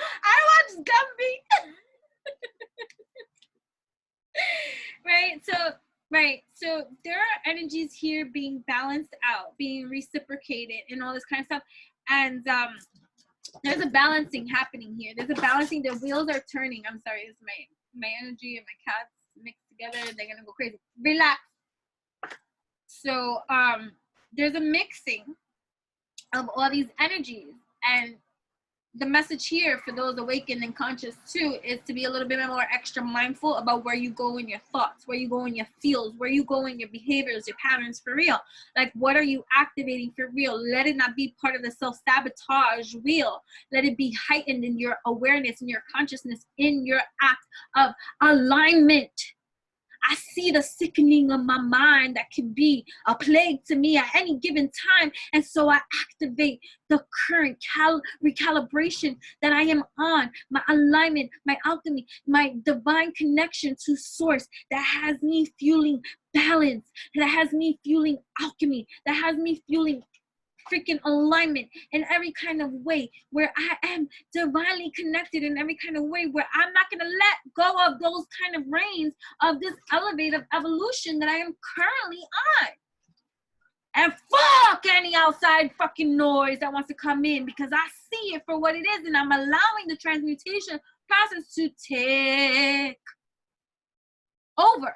Speaker 1: I watched Gumby. Right. So there are energies here being balanced out, being reciprocated, and all this kind of stuff. And there's a balancing happening here. There's a balancing. The wheels are turning. I'm sorry, it's my energy and my cats mixed together. They're gonna go crazy. Relax. So there's a mixing of all these energies, and the message here for those awakened and conscious too is to be a little bit more extra mindful about where you go in your thoughts, where you go in your feels, where you go in your behaviors, your patterns for real. Like, what are you activating for real? Let it not be part of the self-sabotage wheel. Let it be heightened in your awareness, in your consciousness, in your act of alignment. I see the sickening of my mind that can be a plague to me at any given time. And so I activate the current recalibration that I am on, my alignment, my alchemy, my divine connection to source that has me fueling balance, that has me fueling alchemy, that has me fueling freaking alignment in every kind of way, where I am divinely connected in every kind of way, where I'm not going to let go of those kind of reins of this elevative evolution that I am currently on. And fuck any outside fucking noise that wants to come in, because I see it for what it is, and I'm allowing the transmutation process to take over,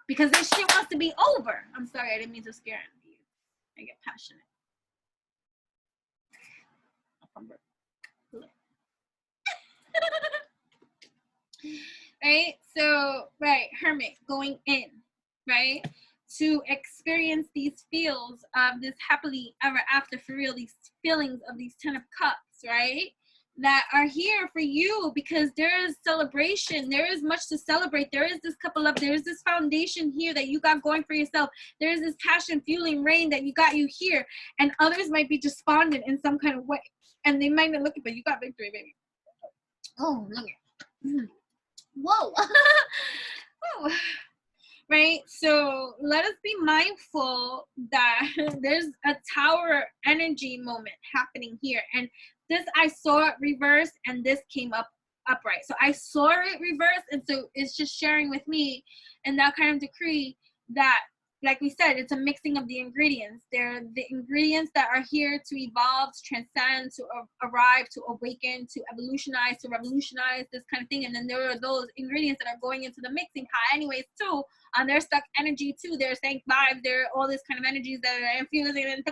Speaker 1: because this shit wants to be over. I'm sorry, I didn't mean to scare him. I get passionate. Right? So, right, hermit going in, right? To experience these feels of this happily ever after for real, these feelings of these 10 of cups, right? That are here for you, because there is celebration. There is much to celebrate. There is this couple of, there's this foundation here that you got going for yourself. There is this passion fueling rain that you got you here. And others might be despondent in some kind of way. And they might not look at, but you got victory, baby. Oh, look at whoa. Whoa. Right? So let us be mindful that there's a tower energy moment happening here. And this, I saw it reverse, and this came up upright. So I saw it reverse, and so it's just sharing with me in that kind of decree that, like we said, it's a mixing of the ingredients. They're the ingredients that are here to evolve, to transcend, to arrive, to awaken, to evolutionize, to revolutionize, this kind of thing. And then there are those ingredients that are going into the mixing pot anyways too, on their stuck energy too. They're saying vibes, they're all this kind of energies that are infusing and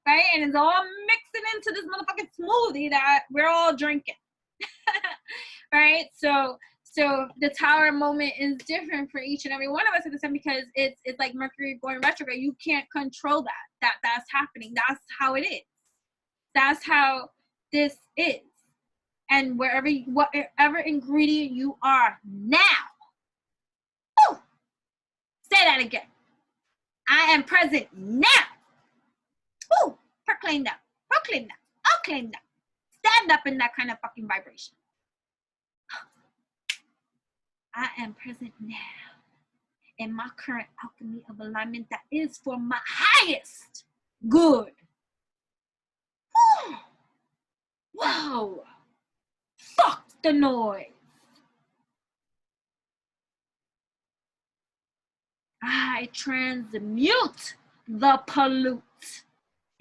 Speaker 1: right? And it's all mixing into this motherfucking smoothie that we're all drinking. Right? So the tower moment is different for each and every one of us at the time, because it's like Mercury going retrograde. You can't control that's happening. That's how it is. That's how this is. And whatever ingredient you are now. Ooh, say that again. I am present now. Ooh, proclaim that. Proclaim that. I'll claim that. Stand up in that kind of fucking vibration. I am present now in my current alchemy of alignment that is for my highest good. Whoa. Fuck the noise. I transmute the pollute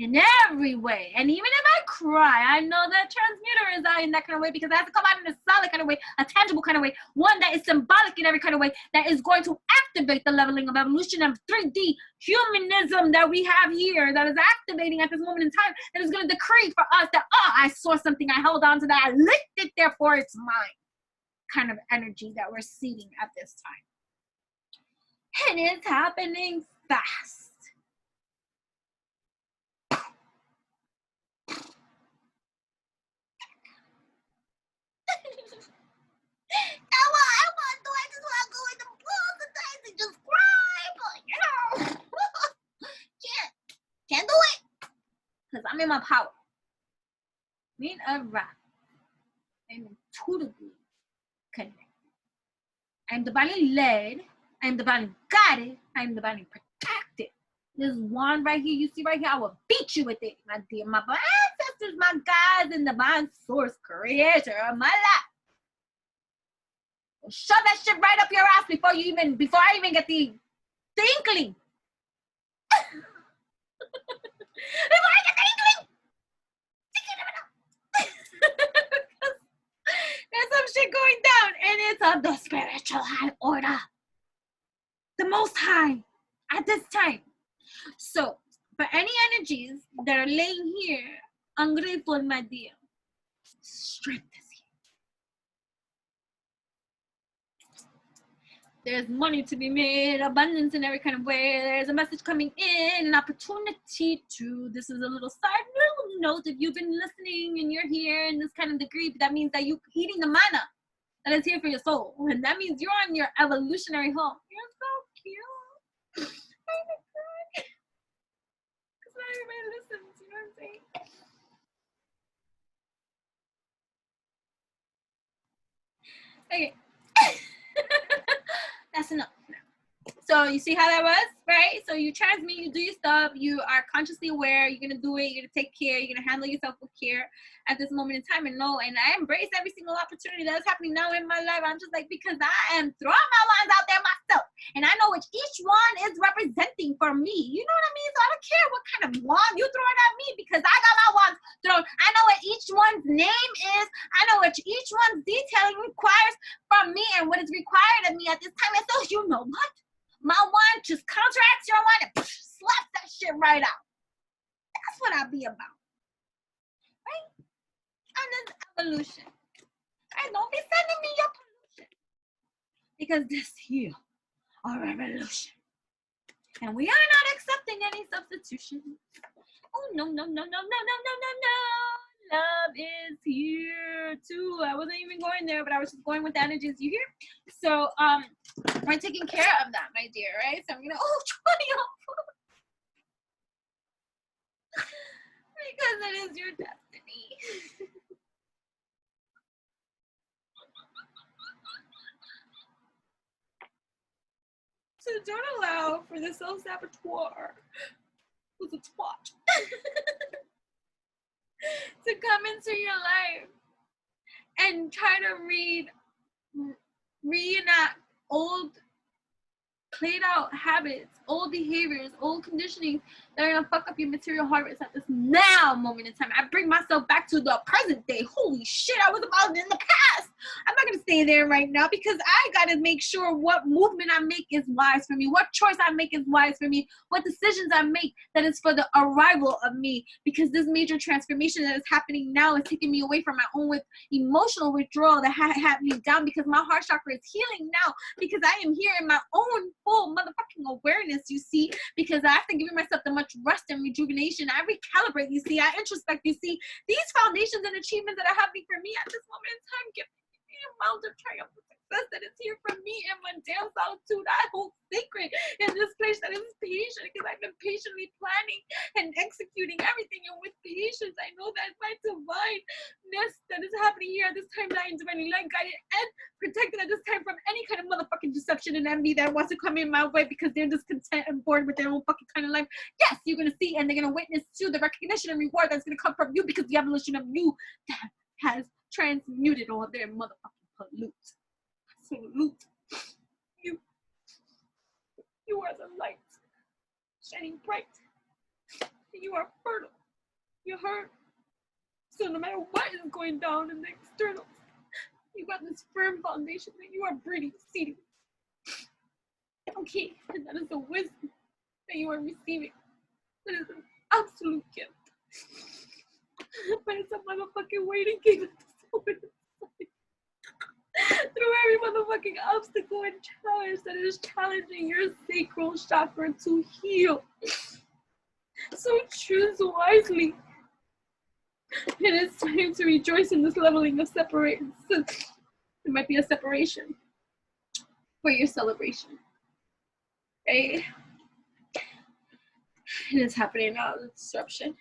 Speaker 1: in every way. And even if I cry, I know that transmuter is out in that kind of way, because it has to come out in a solid kind of way, a tangible kind of way, one that is symbolic in every kind of way, that is going to activate the leveling of evolution of 3D humanism that we have here, that is activating at this moment in time, that is going to decree for us that, oh, I saw something, I held on to that, I licked it, therefore it's mine, kind of energy that we're seeding at this time. And it's happening fast. Can't do it, because I'm in my power. Me and Ra, I'm intuitively connected. I'm divinely led. I'm divinely guided. I'm divinely protected. This wand right here, you see right here, I will beat you with it, my dear. My ancestors, my guides, and divine source creator of my life. Shove that shit right up your ass before I even get the inkling. Before I get the inkling. There's some shit going down, and it's of the spiritual high order. The Most High at this time. So, for any energies that are laying here, ungrateful, my dear, strength is here. There's money to be made, abundance in every kind of way. There's a message coming in, an opportunity to. This is a little side note. If you've been listening and you're here in this kind of degree, that means that you're eating the manna that is here for your soul. And that means you're on your evolutionary home. You're so cute. Oh my God. Because not everybody listens, you know what I'm saying? Okay. That's enough. So you see how that was, right? So you transmute, you do your stuff, you are consciously aware, you're gonna do it, you're gonna take care, you're gonna handle yourself with care at this moment in time, and know, and I embrace every single opportunity that's happening now in my life. I'm just like, because I am throwing my lines out there myself, and I know which each one is representing for me. You know what I mean? So I don't care what kind of wand you throwing at me, because I got my wands thrown. I know what each one's name is. I know what each one's detailing requires from me, and what is required of me at this time. And so you know what? My one just counteracts your one and slaps that shit right out. That's what I be about. Right? And this evolution. Right? Don't be sending me your pollution. Because this here are revolution. And we are not accepting any substitution. Oh, no, no, no, no, no, no, no, no, no. Love is here too. I wasn't even going there, but I was just going with the energies you hear. So we're taking care of that, my dear, right? So I'm gonna because it is your destiny. So don't allow for the self-saboteur, who's a twat, to come into your life and try to reenact old played out habits, old behaviors, old conditioning that are gonna fuck up your material harvest at this now moment in time. I bring myself back to the present day. Holy shit, I was about in the past. I'm not gonna stay there right now, because I gotta make sure what movement I make is wise for me, what choice I make is wise for me, what decisions I make that is for the arrival of me, because this major transformation that is happening now is taking me away from my own emotional withdrawal that had me down, because my heart chakra is healing now, because I am here in my own full motherfucking awareness, you see, because after giving myself the much rest and rejuvenation, I recalibrate, you see, I introspect, you see, these foundations and achievements that are happening for me at this moment in time give me the amount of triumph and success that is here for me and my damn solitude. I hold sacred in this place that is patient, because I've been patiently planning and executing everything, and with patience, I know that my divineness that is happening here at this time, that I am divinely light guided and protected at this time from any kind of motherfucking deception and envy that wants to come in my way, because they're discontent and bored with their own fucking kind of life. Yes, you're gonna see, and they're gonna witness to the recognition and reward that's gonna come from you, because the evolution of you that has transmuted all their motherfucking pollutes. Salute. You are the light, shining bright. You are fertile. You heard. So no matter what is going down in the external, you got this firm foundation that you are breeding, seeding. Okay, and that is the wisdom that you are receiving. That is an absolute gift. But it's a motherfucking waiting game at this moment. Through every motherfucking obstacle and challenge that is challenging your sacral chakra to heal. So choose wisely. It is time to rejoice in this leveling of separation. There might be a separation for your celebration. Okay? It is happening now, the disruption.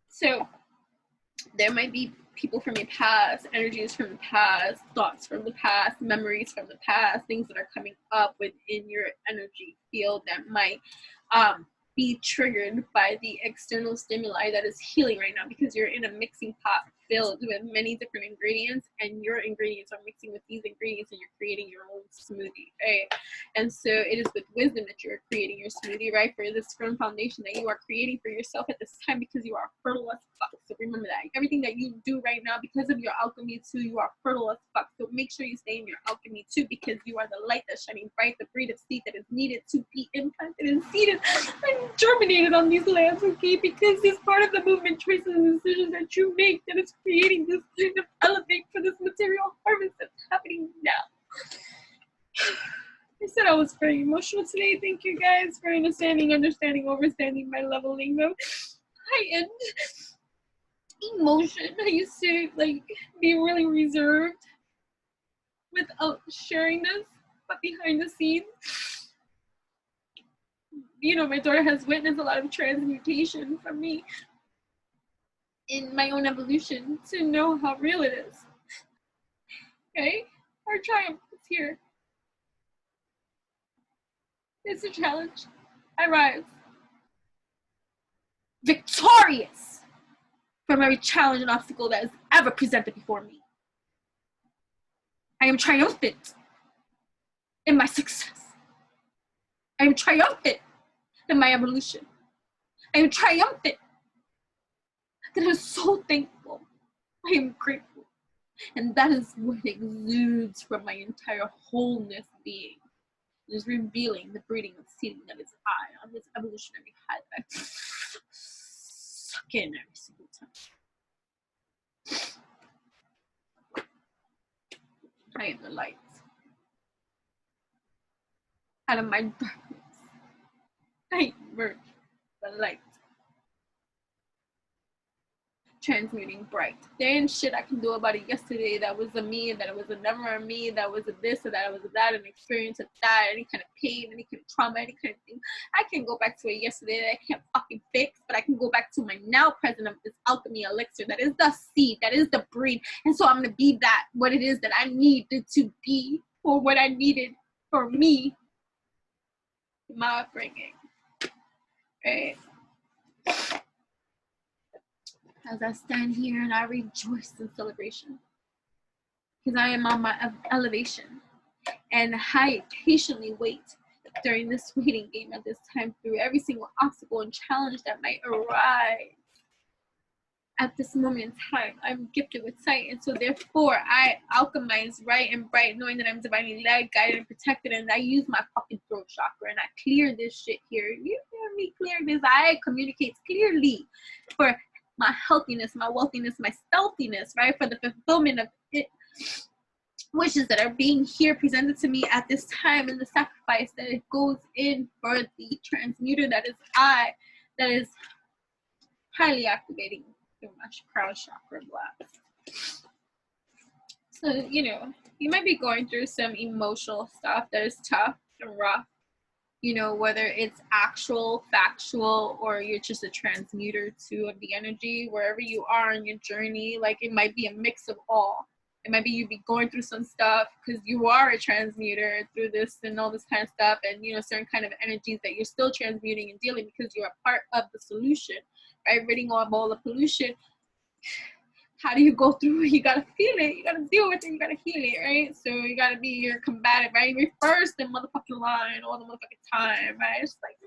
Speaker 1: So there might be people from your past, energies from the past, thoughts from the past, memories from the past, things that are coming up within your energy field that might be triggered by the external stimuli that is healing right now, because you're in a mixing pot filled with many different ingredients, and your ingredients are mixing with these ingredients, and you're creating your own smoothie, right? And so it is with wisdom that you're creating your smoothie, right? For this firm foundation that you are creating for yourself at this time, because you are fertile as fuck. So remember that. Everything that you do right now, because of your alchemy too, you are fertile as fuck. So make sure you stay in your alchemy too, because you are the light that's shining bright, the breed of seed that is needed to be implanted and seeded and germinated on these lands, okay? Because it's part of the movement, choices, and decisions that you make that is creating this kind of elevate for this material harvest that's happening now. I said I was very emotional today. Thank you guys for understanding, overstanding my leveling of heightened emotion. I used to like be really reserved without sharing this, but behind the scenes, you know, my daughter has witnessed a lot of transmutation from me in my own evolution to know how real it is. Okay? Our triumph is here. It's a challenge. I rise victorious from every challenge and obstacle that is ever presented before me. I am triumphant in my success. I am triumphant in my evolution. I am triumphant. That I'm so thankful. I am grateful. And that is what exudes from my entire wholeness being. It is revealing the breeding of seeding that is I on this evolutionary high that I suck in every single time. I am the light. Out of my darkness, I emerge the light. Transmuting bright. There ain't shit I can do about it yesterday that was a me, that it was a never a me, that was a this or that, it was a that, an experience of that, any kind of pain, any kind of trauma, any kind of thing. I can go back to it yesterday that I can't fucking fix, but I can go back to my now present of this alchemy elixir that is the seed, that is the breed. And so I'm gonna be that, what it is that I needed to be, or what I needed for me, my upbringing. Right? As I stand here and I rejoice in celebration, because I am on my elevation, and I patiently wait during this waiting game at this time through every single obstacle and challenge that might arise at this moment in time. I'm gifted with sight, and so therefore I alchemize right and bright, knowing that I'm divinely led, guided, and protected, and I use my fucking throat chakra and I clear this shit here. You hear me clear this? I communicate clearly for my healthiness, my wealthiness, my stealthiness, right? For the fulfillment of it, wishes that are being here presented to me at this time, and the sacrifice that it goes in for the transmuter that is I, that is highly activating through my crown chakra blast. So, you know, you might be going through some emotional stuff that is tough and rough. You know, whether it's actual, factual, or you're just a transmuter too of the energy, wherever you are in your journey, like it might be a mix of all. It might be you be going through some stuff because you are a transmuter through this and all this kind of stuff, and you know, certain kind of energies that you're still transmuting and dealing because you're a part of the solution, right? Ridding off all the pollution. How do you go through it? You gotta feel it, you gotta deal with it, you gotta heal it, right? So you gotta be your combative, right? You're first in motherfucking line all the motherfucking time, right? It's like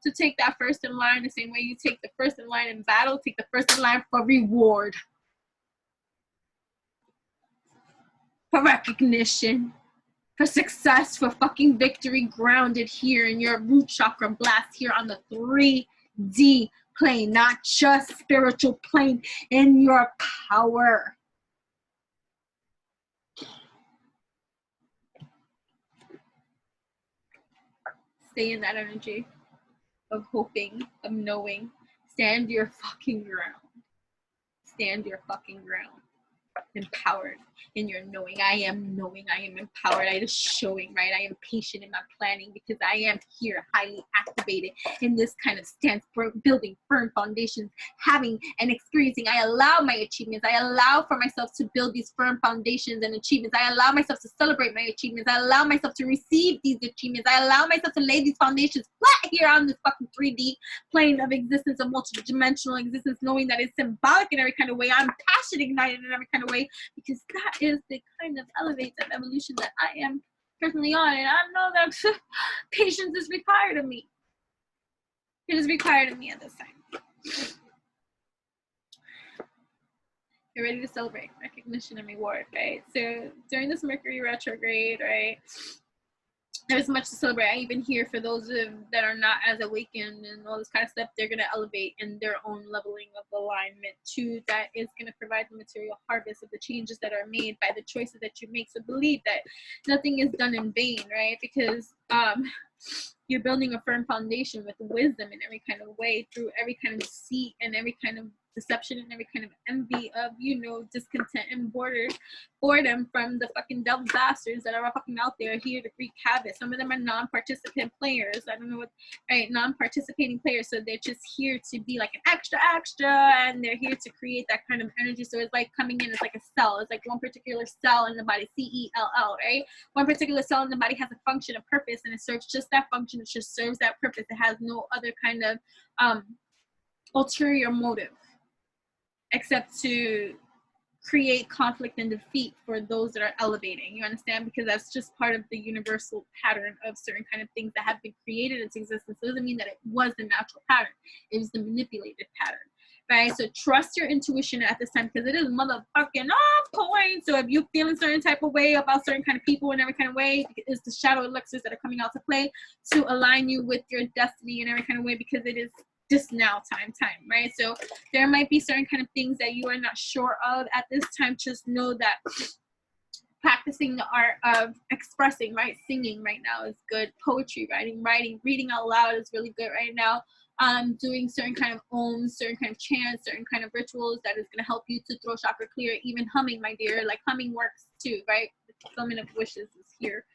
Speaker 1: to take that first in line the same way you take the first in line in battle, take the first in line for reward, for recognition, for success, for fucking victory, grounded here in your root chakra blast here on the 3D plane, not just spiritual plane, in your power. Stay in that energy of hoping, of knowing. Stand your fucking ground. Stand your fucking ground. empowered in your knowing. I am knowing, I am empowered, I am showing, right? I am patient in my planning because I am here highly activated in this kind of stance, building firm foundations, having and experiencing. I allow my achievements. I allow for myself to build these firm foundations and achievements. I allow myself to celebrate my achievements. I allow myself to receive these achievements. I allow myself to lay these foundations flat here on this fucking 3D plane of existence, a multidimensional existence, knowing that it's symbolic in every kind of way. I'm passion ignited in every kind of way, because that is the kind of elevate of evolution that I am personally on, and I know that patience is required of me. It is required of me at this time. You're ready to celebrate recognition and reward, right? So during this Mercury retrograde, right, there's much to celebrate. I even hear for those that are not as awakened and all this kind of stuff, they're going to elevate in their own leveling of alignment too. That is going to provide the material harvest of the changes that are made by the choices that you make. So believe that nothing is done in vain, right? Because you're building a firm foundation with wisdom in every kind of way, through every kind of deceit and every kind of deception and every kind of envy of, you know, discontent and boredom from the fucking devil bastards that are fucking out there here to wreak havoc. Some of them are non-participant players. I don't know what, right? Non-participating players. So they're just here to be like an extra, and they're here to create that kind of energy. So it's like coming in, it's like a cell. It's like one particular cell in the body, C-E-L-L, right? One particular cell in the body has a function, a purpose, and it serves just that function. It just serves that purpose. It has no other kind of ulterior motive, except to create conflict and defeat for those that are elevating. You understand? Because that's just part of the universal pattern of certain kind of things that have been created into existence. It doesn't mean that it was the natural pattern. It was the manipulated pattern, right? So trust your intuition at this time, because it is motherfucking on point. So if you feel a certain type of way about certain kind of people in every kind of way, it's the shadow elixirs that are coming out to play to align you with your destiny in every kind of way, because it is just now time, right? So there might be certain kind of things that you are not sure of at this time. Just know that practicing the art of expressing, right? Singing right now is good. Poetry, writing, reading out loud is really good right now. Doing certain kind of ohms, certain kind of chants, certain kind of rituals that is going to help you to throw chakra clear. Even humming, my dear, like humming works too, right? The fulfillment of wishes is here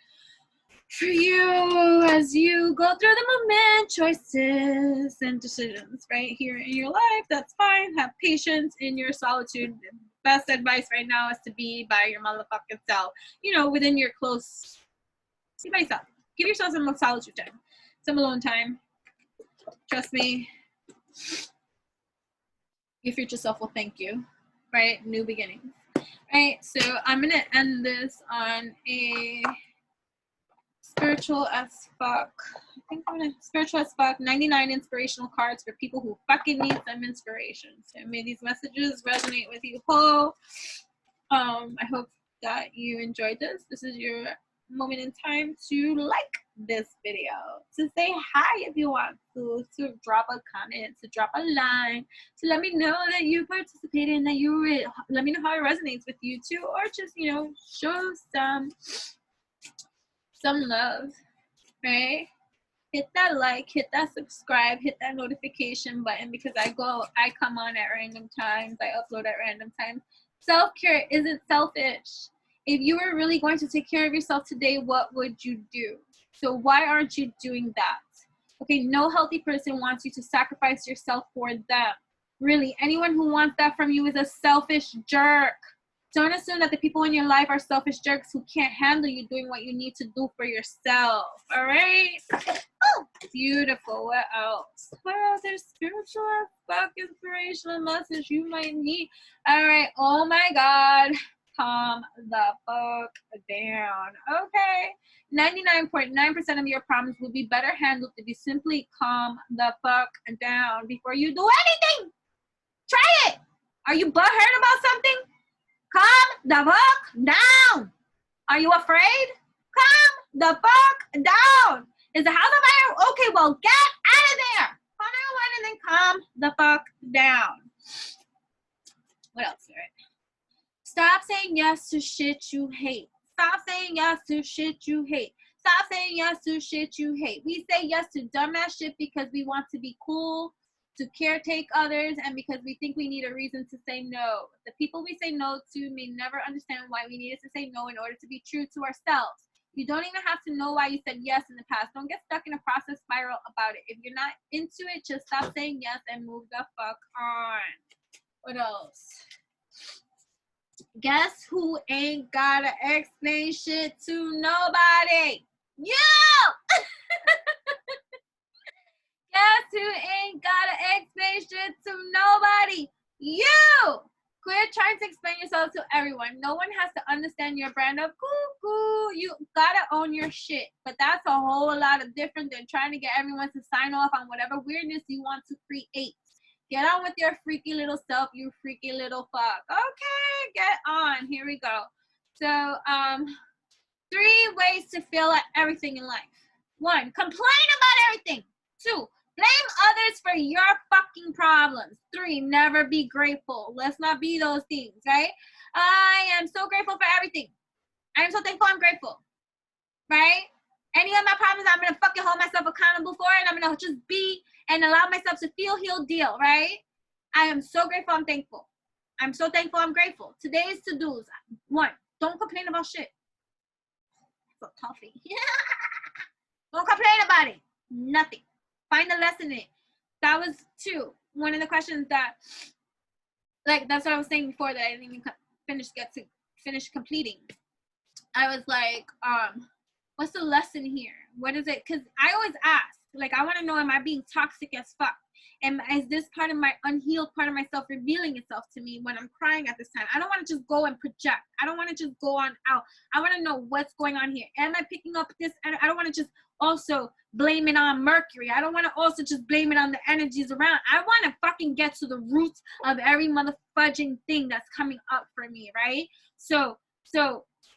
Speaker 1: for you as you go through the moment, choices and decisions right here in your life. That's fine. Have patience in your solitude. Best advice right now is to be by your motherfucking self, you know, within your close, be by yourself. Give yourself some solitude time, some alone time. Trust me, your future self will thank you, right? New beginnings, right? So I'm gonna end this on a spiritual as fuck. I think I'm gonna spiritual as fuck. 99 inspirational cards for people who fucking need some inspiration. So may these messages resonate with you whole. I hope that you enjoyed this. This is your moment in time to like this video, to say hi if you want to drop a comment, to drop a line, to let me know that you participated and that you let me know how it resonates with you too, or just, you know, show some love, right? Hit that like, hit that subscribe, hit that notification button, because I come on at random times, I upload at random times. Self-care isn't selfish. If you were really going to take care of yourself today, what would you do? So why aren't you doing that? Okay, no healthy person wants you to sacrifice yourself for them. Really, anyone who wants that from you is a selfish jerk. Don't assume that the people in your life are selfish jerks who can't handle you doing what you need to do for yourself. All right? Oh, beautiful. What else? Well, there's spiritual fuck inspirational message you might need. All right. Oh my God. Calm the fuck down. Okay. 99.9% of your problems will be better handled if you simply calm the fuck down before you do anything. Try it. Are you butthurt about something? Calm the fuck down. Are you afraid? Calm the fuck down. Is the house on fire? Okay, well, get out of there. Call 911 and then calm the fuck down. What else? All right. Stop saying yes to shit you hate. Stop saying yes to shit you hate. Stop saying yes to shit you hate. We say yes to dumbass shit because we want to be cool to caretake others, and because we think we need a reason to say no. The people we say no to may never understand why we needed to say no in order to be true to ourselves. You don't even have to know why you said yes in the past. Don't get stuck in a process spiral about it. If you're not into it, just stop saying yes and move the fuck on. What else? Guess who ain't gotta explain shit to nobody? You! Guess who ain't gotta explain shit to nobody? You! Quit trying to explain yourself to everyone. No one has to understand your brand of cuckoo. You gotta own your shit. But that's a whole lot of different than trying to get everyone to sign off on whatever weirdness you want to create. Get on with your freaky little self, you freaky little fuck. Okay, get on. Here we go. So, 3 ways to feel at everything in life. 1, complain about everything. 2, blame others for your fucking problems. 3, never be grateful. Let's not be those things, right? I am so grateful for everything. I am so thankful I'm grateful, right? Any of my problems, I'm going to fucking hold myself accountable for it. I'm going to just be and allow myself to feel, heal, deal, right? I am so grateful I'm thankful. I'm so thankful I'm grateful. Today's to-dos. 1, don't complain about shit. So toughy. Don't complain about it. Nothing. Find the lesson in it. That was 2. One of the questions that, like, that's what I was saying before that I didn't even finish completing. I was like, what's the lesson here? What is it? Because I always ask, like, I want to know, am I being toxic as fuck? And is this part of my unhealed part of myself revealing itself to me when I'm crying at this time? I don't want to just go and project. I don't want to just go on out. I want to know what's going on here. Am I picking up this? I don't want to just also blame it on Mercury. I don't want to also just blame it on the energies around. I want to fucking get to the roots of every motherfudging thing that's coming up for me, right? So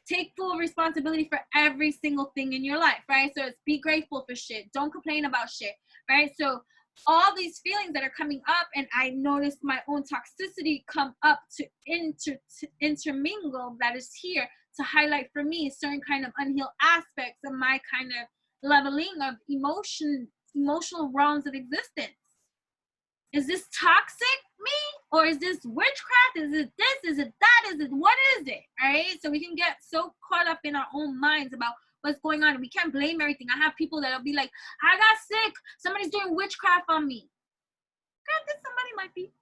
Speaker 1: take full responsibility for every single thing in your life, right? So it's be grateful for shit. Don't complain about shit, right? So all these feelings that are coming up, and I noticed my own toxicity come up to intermingle, that is here to highlight for me certain kind of unhealed aspects of my kind of leveling of emotional realms of existence. Is this toxic me? Or is this witchcraft? Is it this? Is it that? Is it, what is it? Right? So we can get so caught up in our own minds about what's going on. We can't blame everything. I have people that'll be like, I got sick. Somebody's doing witchcraft on me. Granted, somebody might be.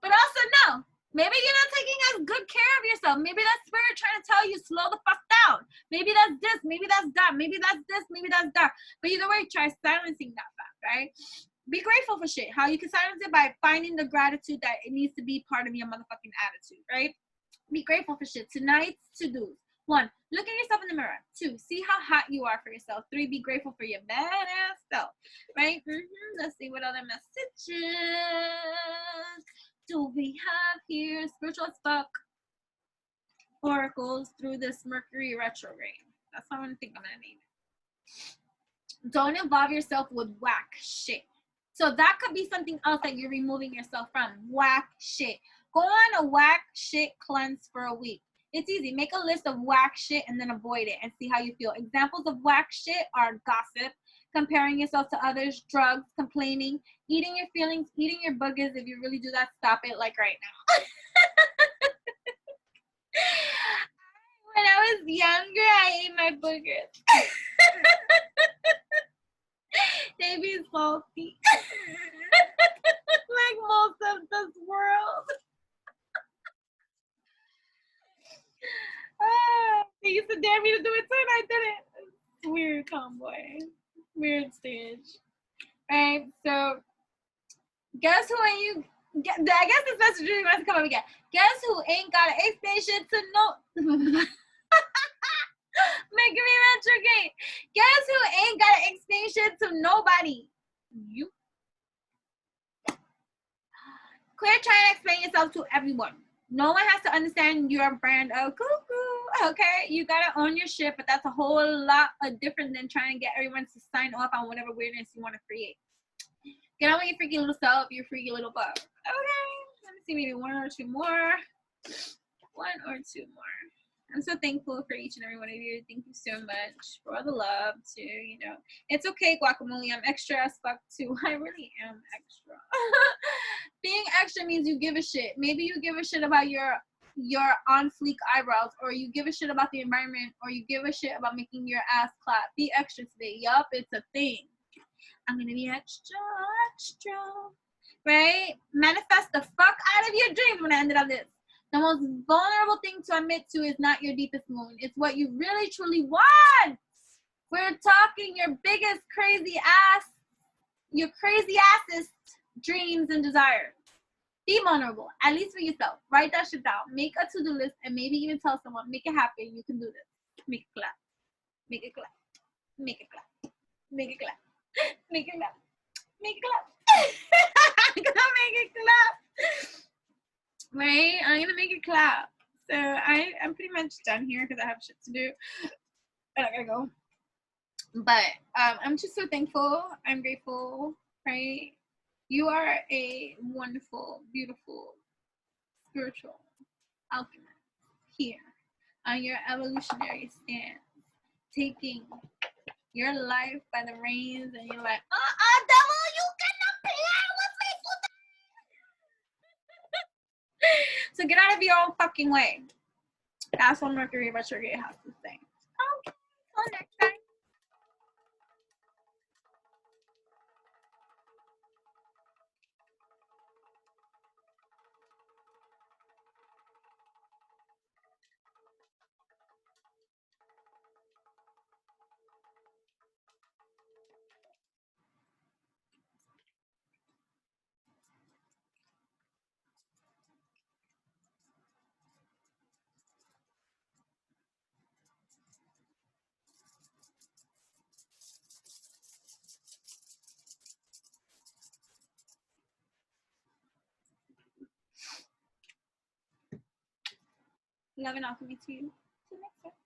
Speaker 1: But also, no. Maybe you're not taking as good care of yourself. Maybe that's spirit trying to tell you, slow the fuck down. Maybe that's this. Maybe that's that. Maybe that's this. Maybe that's that. But either way, try silencing that fact, right? Be grateful for shit. How you can silence it? By finding the gratitude that it needs to be part of your motherfucking attitude, right? Be grateful for shit. Tonight's to-dos. 1, look at yourself in the mirror. 2, see how hot you are for yourself. 3, be grateful for your badass self, right? Let's see what other messages do we have here. Spiritual as fuck oracles through this Mercury retrograde. That's how I think I'm gonna name it. Don't involve yourself with whack shit. So that could be something else that you're removing yourself from. Whack shit. Go on a whack shit cleanse for a week. It's easy. Make a list of whack shit and then avoid it and see how you feel. Examples of whack shit are gossip, comparing yourself to others, drugs, complaining, eating your feelings, eating your boogers. If you really do that, stop it, like right now. When I was younger, I ate my boogers. They be salty. Like most of this world. They used to dare me to do it too, and I didn't. Weird tomboy. Weird stage. Right? So, guess who ain't you? I guess this message really wants to come up again. Guess who ain't got an explanation to know? Mercury retrograde. Guess who ain't got an explanation to nobody? You. Quit trying to explain yourself to everyone. No one has to understand your brand of cuckoo, okay? You gotta own your shit, but that's a whole lot different than trying to get everyone to sign off on whatever weirdness you want to create. Get on with your freaky little self, your freaky little bug. Okay, let me see, maybe 1 or 2 more. 1 or 2 more. I'm so thankful for each and every one of you. Thank you so much for all the love too. You know, it's okay, guacamole. I'm extra as fuck too. I really am extra. Being extra means you give a shit. Maybe you give a shit about your on fleek eyebrows, or you give a shit about the environment, or you give a shit about making your ass clap. Be extra today. Yup, it's a thing. I'm gonna be extra, extra. Right? Manifest the fuck out of your dreams when I ended on this. The most vulnerable thing to admit to is not your deepest wound. It's what you really truly want. We're talking your biggest crazy ass, your crazy assest dreams and desires. Be vulnerable, at least for yourself. Write that shit down. Make a to-do list and maybe even tell someone, make it happen. You can do this. Make it clap. Make it clap. Make it clap. Make it clap. Make it clap. Make it clap. I'm gonna make it clap. Right? I'm gonna make it clap. So I'm pretty much done here because I have shit to do. And I gotta go. But I'm just so thankful. I'm grateful, right? You are a wonderful, beautiful, spiritual alchemist here on your evolutionary stance, taking your life by the reins, and you're like, devil, you cannot play with me. So get out of your own fucking way. That's what Mercury Retrograde has to say. Okay, till next time. Love and alchemy to you. Till next time.